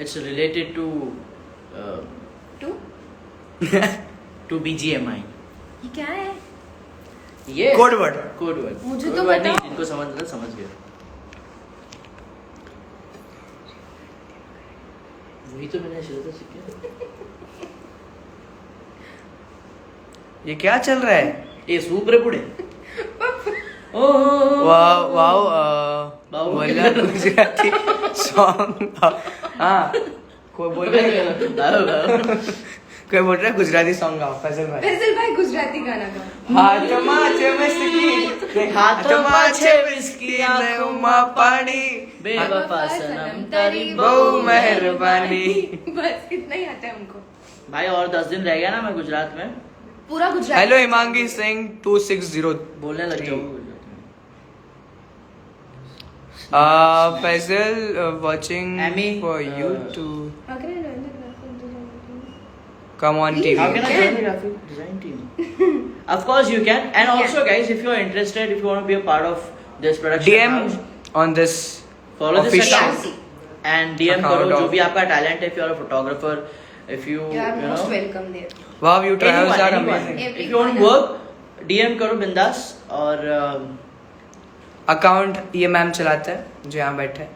Speaker 2: It's related to to BGMI.
Speaker 3: ये क्या है?
Speaker 2: ये
Speaker 1: कोड वर्ड।
Speaker 2: Code word.
Speaker 3: मुझे
Speaker 2: Code
Speaker 3: तो
Speaker 2: word
Speaker 3: पता।
Speaker 2: नहीं, जिनको समझ गए। वही तो मैंने शुरू से सीखा।
Speaker 1: ये क्या चल रहा है?
Speaker 2: ये सुपर बुढ़े।
Speaker 1: वाओ वाओ बोला गुजराती सॉन्ग। हाँ कोई बोल रहा है, कोई बोल रहा है गुजराती सॉन्ग गाओ फैजल भाई।
Speaker 3: फैजल भाई गुजराती गाना गाओ।
Speaker 1: हाथ माचे विस्की, हाथ माचे विस्की, आंखों में पानी,
Speaker 2: बेवफा सनम तेरी
Speaker 1: बहु मेहरबानी।
Speaker 3: बस इतना ही आता है हमको।
Speaker 2: भाई और 10 दिन रह गया ना मैं गुजरात में।
Speaker 3: पूरा गुजराती।
Speaker 1: हेलो हिमांगी सिंह 260।
Speaker 2: बोलने लग जाऊँ।
Speaker 1: Faisal watching
Speaker 2: Amy,
Speaker 1: for you to
Speaker 3: How can I learn the graphic design?
Speaker 1: come on TV.
Speaker 2: How can I join the graphic design team? Of course you can. And also guys, if you are interested, if you want to be a part of this production
Speaker 1: DM
Speaker 2: house,
Speaker 1: on this
Speaker 2: follow this
Speaker 1: official
Speaker 2: account and DM
Speaker 1: account
Speaker 2: करो जो
Speaker 1: of-
Speaker 2: भी आपका talent है। If you are a photographer, if you
Speaker 3: You are
Speaker 2: you
Speaker 3: most
Speaker 2: know
Speaker 3: welcome there.
Speaker 1: wow, your travels are
Speaker 2: anyone.
Speaker 1: amazing.
Speaker 2: If you want to work DM करो बिंदास। और
Speaker 1: account ये ma'am चलाता है जो यहाँ बैठा है।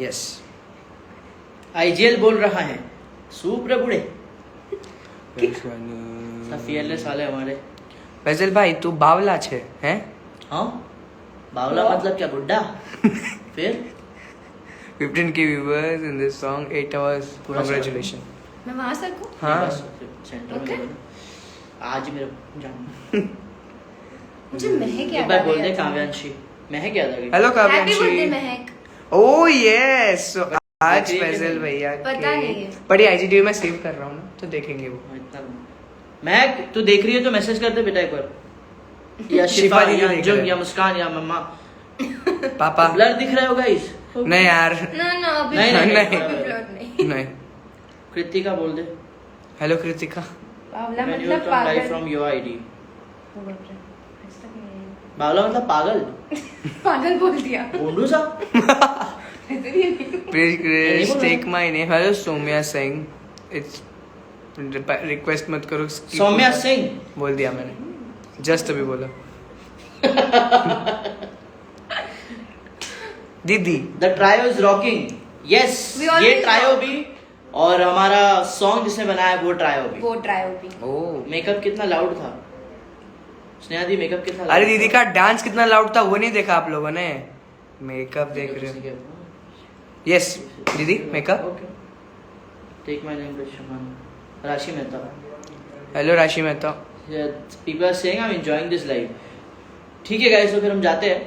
Speaker 1: यस।
Speaker 2: आईजीएल बोल रहा है सुप्रभुड़े। फियरलेस वाले हमारे।
Speaker 1: फैजल भाई तू बावला छे हैं?
Speaker 2: हाँ बावला मतलब क्या बुड्ढा? फिर
Speaker 1: 15K viewers in this song, 8 hours.
Speaker 2: पूरा
Speaker 1: Congratulations.
Speaker 3: मैं वहाँ से रखूँ?
Speaker 1: हाँ।
Speaker 2: बस सेंटर में
Speaker 3: Okay.
Speaker 2: लगा दो। आज मेरा जान
Speaker 3: मुझे महक
Speaker 2: एक
Speaker 3: याद
Speaker 2: बार
Speaker 3: आ
Speaker 2: बोल
Speaker 3: गया
Speaker 2: दे
Speaker 3: था।
Speaker 2: काव्यांशी। महक याद आ गई।
Speaker 1: Hello
Speaker 3: happy birthday
Speaker 1: Kavyanshi.
Speaker 3: Mahak.
Speaker 1: Oh yes. आज
Speaker 2: देखिए
Speaker 1: फैजल
Speaker 2: कि
Speaker 1: भैया
Speaker 3: पता नहीं है।
Speaker 1: बड़ी आईजीडीयू में सेव कर रहा हूँ ना, तो देखेंगे वो।
Speaker 2: हाँ, इतना महक तू देख रही है तो मैसेज कर दे बेटा एक बार। या
Speaker 1: शिफा
Speaker 2: शिफा
Speaker 1: दीदी
Speaker 2: या
Speaker 1: देख
Speaker 2: अंजुम
Speaker 1: रहे हैं।
Speaker 2: या मुस्कान या मम्मा।
Speaker 1: पापा
Speaker 2: ब्लर दिख रहा होगा इस।
Speaker 1: नहीं यार
Speaker 3: ना ना अभी
Speaker 2: नहीं,
Speaker 3: नहीं,
Speaker 1: नहीं,
Speaker 3: अभी blur नहीं।
Speaker 1: नहीं।
Speaker 2: कृतिका बोल दे।
Speaker 1: हेलो कृतिका।
Speaker 3: बावला
Speaker 2: When you
Speaker 3: मतलब
Speaker 2: turn live
Speaker 3: पागल।
Speaker 2: from your ID।
Speaker 3: ओ बाप रे, आज तक नहीं आया।
Speaker 2: बावला मतलब पागल।
Speaker 3: पागल बोल दिया।
Speaker 2: बोंडू सा।
Speaker 3: ऐसे भी नहीं।
Speaker 1: Please
Speaker 2: नहीं बोला।
Speaker 1: take my name. Hello Saumya Singh. It's request मत करो।
Speaker 2: सौम्या सिंह।
Speaker 1: बोल दिया मैंने, जस्ट अभी बोला। दीदी
Speaker 2: the trio is rocking. Yes
Speaker 3: We
Speaker 2: ये
Speaker 3: always
Speaker 2: ट्रायो
Speaker 3: rock.
Speaker 2: भी और हमारा सॉन्ग जिसने बनाया वो ट्रायो भी।
Speaker 3: वो ट्राई भी।
Speaker 1: ओ
Speaker 2: मेकअप कितना लाउड था स्नेहा दी। मेकअप कितना
Speaker 1: अरे
Speaker 2: loud
Speaker 1: दीदी
Speaker 2: था?
Speaker 1: का डांस कितना लाउड था वो नहीं देखा आप लोगों ने? मेकअप देख रहे हो? यस दीदी makeup.
Speaker 2: Okay take my name शमान Rashi Mehta.
Speaker 1: Hello Rashi Mehta.
Speaker 2: People are saying I am enjoying this live. ठीक है गाइस तो फिर हम जाते हैं।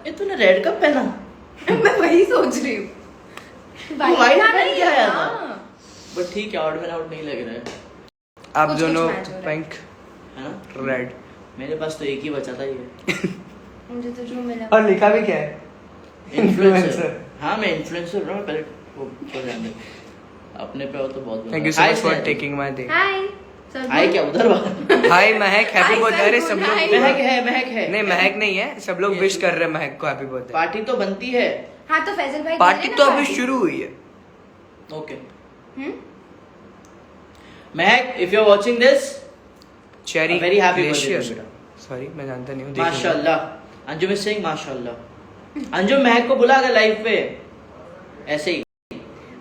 Speaker 2: ये तूने रेड कप पहना?
Speaker 3: मैं वही सोच रही हूँ।
Speaker 2: white
Speaker 3: था
Speaker 2: पहन
Speaker 3: नहीं,
Speaker 2: के आया था।
Speaker 3: हाँ।
Speaker 2: बट ठीक है आउट में आउट नहीं लग रहा है
Speaker 1: आप
Speaker 3: कुछ
Speaker 1: दोनों
Speaker 3: match हो रहा है।
Speaker 1: पिंक
Speaker 2: है ना?
Speaker 1: रेड।
Speaker 2: मेरे पास तो एक ही बचा था ये।
Speaker 3: मुझे तो जो मिला।
Speaker 1: और लिखा भी क्या है?
Speaker 2: इन्फ्लुएंसर। हाँ मैं इन्फ्लुएंसर हूँ ना पहले वो छोड़ ध्यान दे। अपने पे हो तो बहुत
Speaker 1: thank you so much for taking my day.
Speaker 3: Hi.
Speaker 2: Hi क्या उधर बाहर?
Speaker 1: Hi Mahak happy
Speaker 3: Hi,
Speaker 1: birthday.
Speaker 3: sir,
Speaker 1: अरे
Speaker 3: good
Speaker 1: सब
Speaker 3: night.
Speaker 1: लोग
Speaker 2: महक है
Speaker 1: नहीं महक नहीं है, सब लोग विश कर रहे हैं महक को हैप्पी बर्थडे।
Speaker 2: पार्टी तो बनती है।
Speaker 3: हाँ तो फैजल भाई
Speaker 1: पार्टी तो अभी शुरू हुई है।
Speaker 2: Okay
Speaker 3: hmm.
Speaker 2: Mahak if you are watching this
Speaker 1: cherry
Speaker 2: very happy birthday
Speaker 1: glacier.
Speaker 2: बेटा।
Speaker 1: सॉरी मैं जानता नहीं हूँ। देखूंगा।
Speaker 2: माशाल्लाह अंजुम सिंह माशाल्लाह। अंजुम महक को बुला अगर लाइव पे ऐसे ही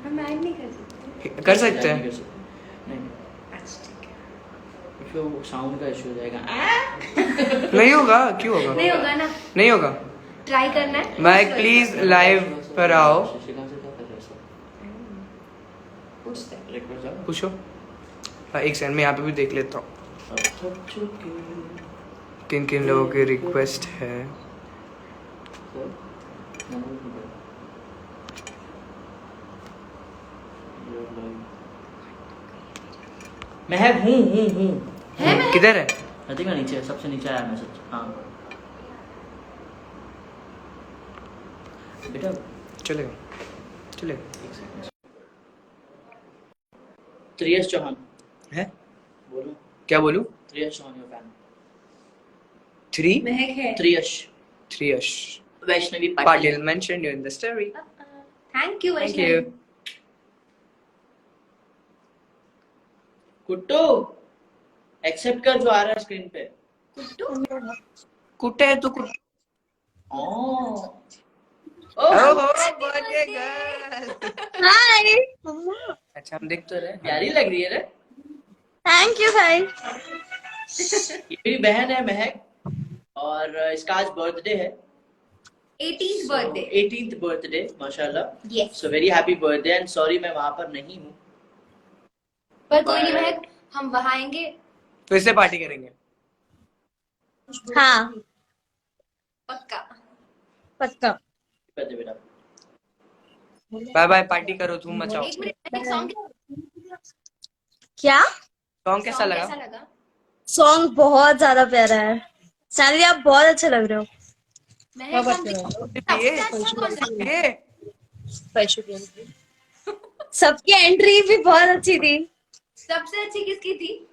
Speaker 3: हम ऐड नहीं कर सकते।
Speaker 1: कर सकते हैं।
Speaker 2: नहीं
Speaker 3: अच्छा ठीक है।
Speaker 2: फिर वो साउंड का इशू हो जाएगा।
Speaker 1: नहीं होगा, क्यों होगा?
Speaker 3: नहीं होगा ना।
Speaker 1: नहीं होगा।
Speaker 3: ट्राई करना है।
Speaker 1: महक प्लीज लाइव पर आओ।
Speaker 2: शशिकांत से क्या कर रहे हो?
Speaker 3: पूछते हैं।
Speaker 2: रिक्वेस्ट जाओ।
Speaker 1: पूछो। हाँ, एक सेकंड में यहाँ पे भी देख लेता हूँ किन किन लोगों की रिक्वेस्ट है।
Speaker 2: महक हूँ
Speaker 3: है महक?
Speaker 1: किधर है?
Speaker 2: आई थिंक नीचे सबसे नीचे आया मैसेज। हाँ बेटा
Speaker 1: चलेगा चलेगा।
Speaker 2: एक सेकंड। त्रियश चौहान
Speaker 1: है?
Speaker 2: बोलो।
Speaker 1: क्या बोलूँ?
Speaker 2: त्रियश चौहान योर फैन।
Speaker 1: 3
Speaker 3: महक है।
Speaker 2: Triyash
Speaker 1: Triyash
Speaker 2: Vaishnavi
Speaker 1: Patil
Speaker 2: Patil.
Speaker 1: mentioned you in the story.
Speaker 3: Thank you
Speaker 1: Thank
Speaker 3: Vaishnavi.
Speaker 1: you.
Speaker 2: Kuttu accept कर जो आ रहा है स्क्रीन पे।
Speaker 3: कुट्टू।
Speaker 1: कुटे है तू कुट।
Speaker 2: ओह
Speaker 1: ओह बर्थडे गर्ल।
Speaker 4: हाय
Speaker 1: अच्छा हम देख तो रहे।
Speaker 2: प्यारी लग रही है रे।
Speaker 4: थैंक यू भाई।
Speaker 2: ये मेरी बहन है महक और इसका आज बर्थडे है।
Speaker 3: 18th birthday.
Speaker 2: 18th बर्थडे माशाल्लाह।
Speaker 3: Yes.
Speaker 2: So very happy birthday and sorry मैं वहां पर नहीं हूँ।
Speaker 3: पर कोई नहीं महक, हम वहाँ आएंगे।
Speaker 1: फिर से पार्टी करेंगे।
Speaker 4: हाँ
Speaker 3: पक्का।
Speaker 4: पक्का।
Speaker 2: बर्थडे बेटा।
Speaker 1: बाय बाय पार्टी करो तुम मचाओ।
Speaker 3: एक मिनट एक सॉन्ग
Speaker 4: क्या
Speaker 1: सॉन्ग कैसा लगा?
Speaker 3: लगा?
Speaker 4: सॉन्ग बहुत ज्यादा प्यारा है। सैलरी आप बहुत अच्छे लग रहे हो।
Speaker 3: महक हम
Speaker 1: ये
Speaker 3: सबसे अच्छा कौन सा?
Speaker 1: ये
Speaker 4: सबकी एंट्री भी बहुत अच्छी थी।
Speaker 3: सबसे अच्छी किसकी थी?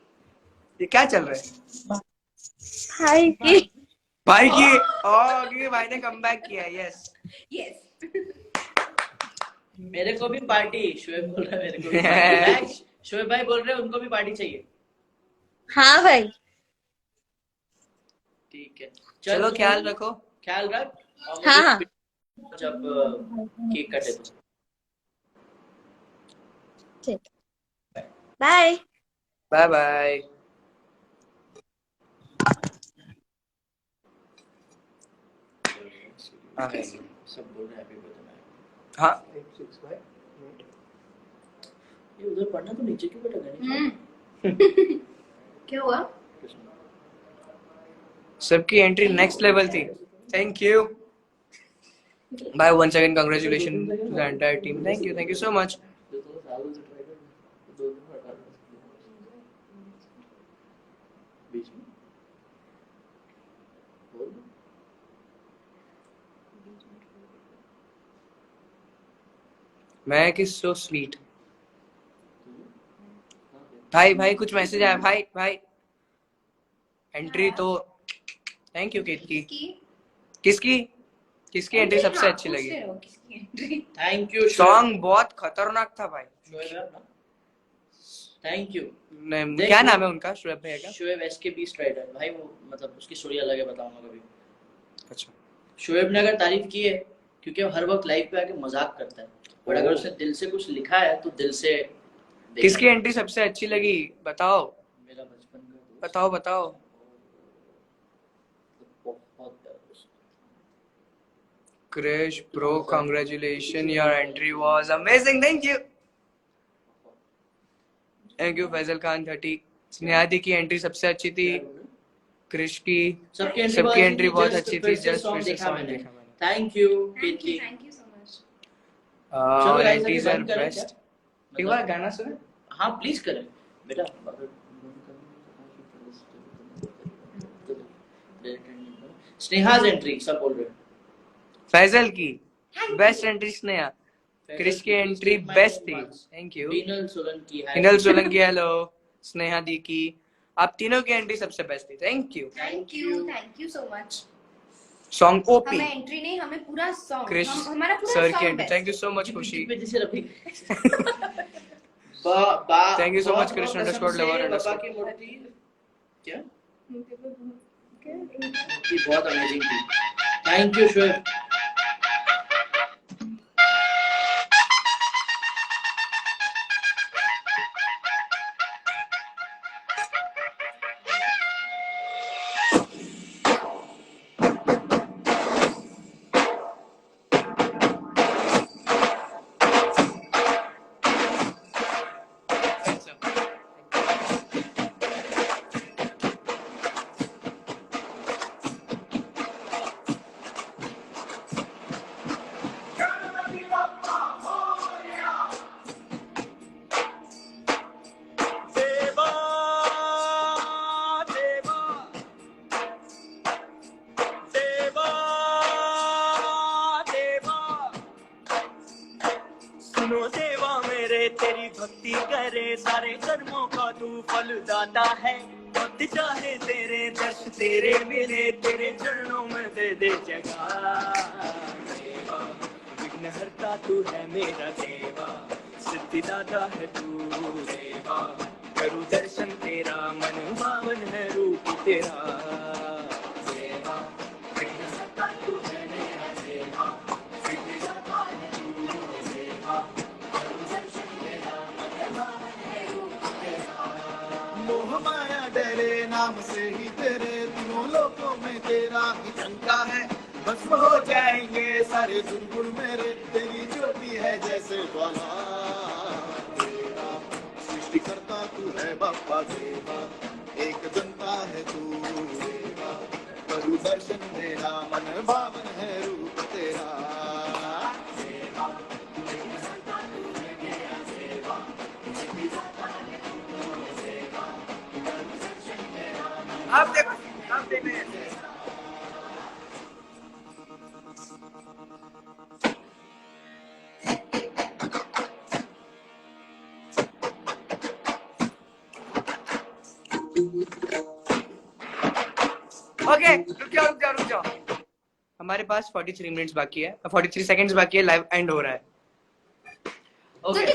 Speaker 1: ये क्या चल रहा है?
Speaker 4: भाई की
Speaker 1: भाई की ओह क्योंकि भाई ने कमबैक किया। Yes
Speaker 3: yes.
Speaker 2: मेरे को भी पार्टी। शुएब बोल रहा है मेरे को भी पार्टी। शोएब भाई बोल रहे हैं उनको भी पार्टी चाहिए।
Speaker 4: हाँ भाई।
Speaker 2: ठीक है
Speaker 1: चलो ख्याल रखो।
Speaker 2: ख्याल रख। और
Speaker 4: हाँ
Speaker 2: मुझे
Speaker 4: हाँ
Speaker 2: जब केक कटे तो।
Speaker 4: ठीक। बाय।
Speaker 1: Bye bye.
Speaker 2: सब बोल रहे हैं हैप्पी बर्थडे।
Speaker 1: हाँ
Speaker 2: ये उधर पढ़ना तो नीचे क्यों बैठा गया?
Speaker 3: क्या हुआ?
Speaker 1: सबकी एंट्री नेक्स्ट लेवल थी। Thank you. Bye once again congratulations to the entire team. Thank you so much.
Speaker 2: बीच में
Speaker 1: मैं किस so sweet. भाई कुछ मैसेज आया भाई। एंट्री तो थैंक यू किसकी एंट्री सबसे अच्छी लगी?
Speaker 2: Thank you.
Speaker 1: सॉन्ग बहुत खतरनाक था भाई।
Speaker 2: Thank you.
Speaker 1: क्या नाम है उनका? शोएब भैया का?
Speaker 2: शोएब SKB स्ट्राइडर भाई। वो मतलब उसकी स्टोरी अलग है, बताऊंगा कभी।
Speaker 1: अच्छा।
Speaker 2: शोएब ने अगर तारीफ की है क्योंकि वो हर वक्त लाइव पे आके मजाक करता है, और अगर उसने दिल से कुछ लिखा है तो दिल से।
Speaker 1: किसकी एंट्री सबसे अच्छी लगी बताओ?
Speaker 2: मेरा बचपन का दोस्त।
Speaker 1: बताओ। Krish bro, congratulations, your entry was amazing. Thank you Faizal Khan 30। स्नेहादी की एंट्री सबसे अच्छी थी। क्रिश की सबकी एंट्री बहुत अच्छी थी। जस्ट फिर से सॉन्ग देखा मैंने।
Speaker 2: Thank you Kirti.
Speaker 3: Thank you so much.
Speaker 2: चलो guys,
Speaker 1: एंट्रीज
Speaker 2: अभी
Speaker 1: आर
Speaker 2: बंद करें
Speaker 1: बेस्ट।
Speaker 2: क्या?
Speaker 1: एक बार गाना सुने।
Speaker 2: हाँ प्लीज करें बेटा। स्नेहाज एंट्री सब बोल रहे हैं।
Speaker 1: फैजल की बेस्ट एंट्री स्नेहा। क्रिश की एंट्री बेस्ट थी। Thank you.
Speaker 2: Hinal Solanki
Speaker 1: hello. Sneha दी की आप तीनों की एंट्री सबसे बेस्ट थी। Thank you
Speaker 3: so much.
Speaker 1: Song ओपी।
Speaker 3: हमें एंट्री नहीं, हमें पूरा सॉन्ग।
Speaker 1: क्रिश
Speaker 3: हमारा पूरा
Speaker 1: सर की
Speaker 3: song
Speaker 1: entry. Thank you so much Khushi.
Speaker 2: Thank
Speaker 1: you so much Krishna underscore lover underscore.
Speaker 2: की मूर्ति क्या मूर्ति बहुत अमेजिंग थी। Thank you Shoaib.
Speaker 5: सुनो देवा मेरे तेरी भक्ति करे सारे कर्मों का तू फल दाता है। भक्त चाहे तेरे दर्श तेरे मिले तेरे चरणों में दे जगह। देवा विघ्नहर्ता तू है मेरा देवा, सिद्धिदाता है तू देवा। करूं दर्शन तेरा मन भावन है रूप तेरा। देवा विघ्नहर्ता तू है मेरा देवा, सिद्धिदाता है तू देवा। मोह माया डरे नाम से ही तेरे तीनों लोकों में तेरा ही टंका है। भस्म हो जाएंगे सारे दुर्गुण मेरे तेरी ज्योति है जैसे ज्वाला। देवा सृष्टि करता तू है बापा देवा, एक दंता है तू देवा। करूं दर्शन तेरा मन भावन है रूप तेरा। देवा
Speaker 1: आप देखो ओके रुक जाओ। हमारे पास 43 मिनट्स बाकी है, 43 सेकंड्स बाकी है। लाइव एंड हो रहा है।
Speaker 2: Okay.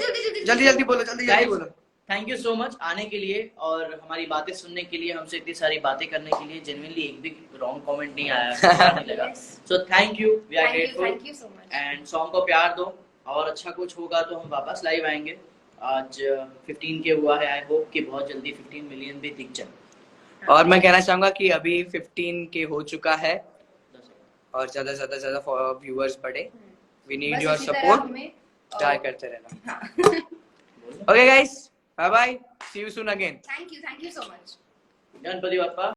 Speaker 1: जल्दी बोलो।
Speaker 2: थैंक यू सो मच आने के लिए और हमारी बातें सुनने के लिए, हमसे इतनी सारी बातें करने के लिए। जेन्युइनली एक भी रॉन्ग कमेंट नहीं आया, अच्छा नहीं लगा। So thank you, we are grateful.
Speaker 3: Thank you so much.
Speaker 2: And song को प्यार दो और अच्छा कुछ होगा तो हम वापस लाइव आएंगे। आज 15 के हुआ है, आई होप कि बहुत जल्दी 15 मिलियन भी दिख जाए।
Speaker 1: और मैं कहना चाहूंगा कि अभी 15 के हो चुका है और ज्यादा से ज्यादा व्यूअर्स बढ़े। We need your support, try करते रहना। Okay guys, bye bye, see you soon again.
Speaker 3: Thank you so much.
Speaker 2: Ganpati Bappa.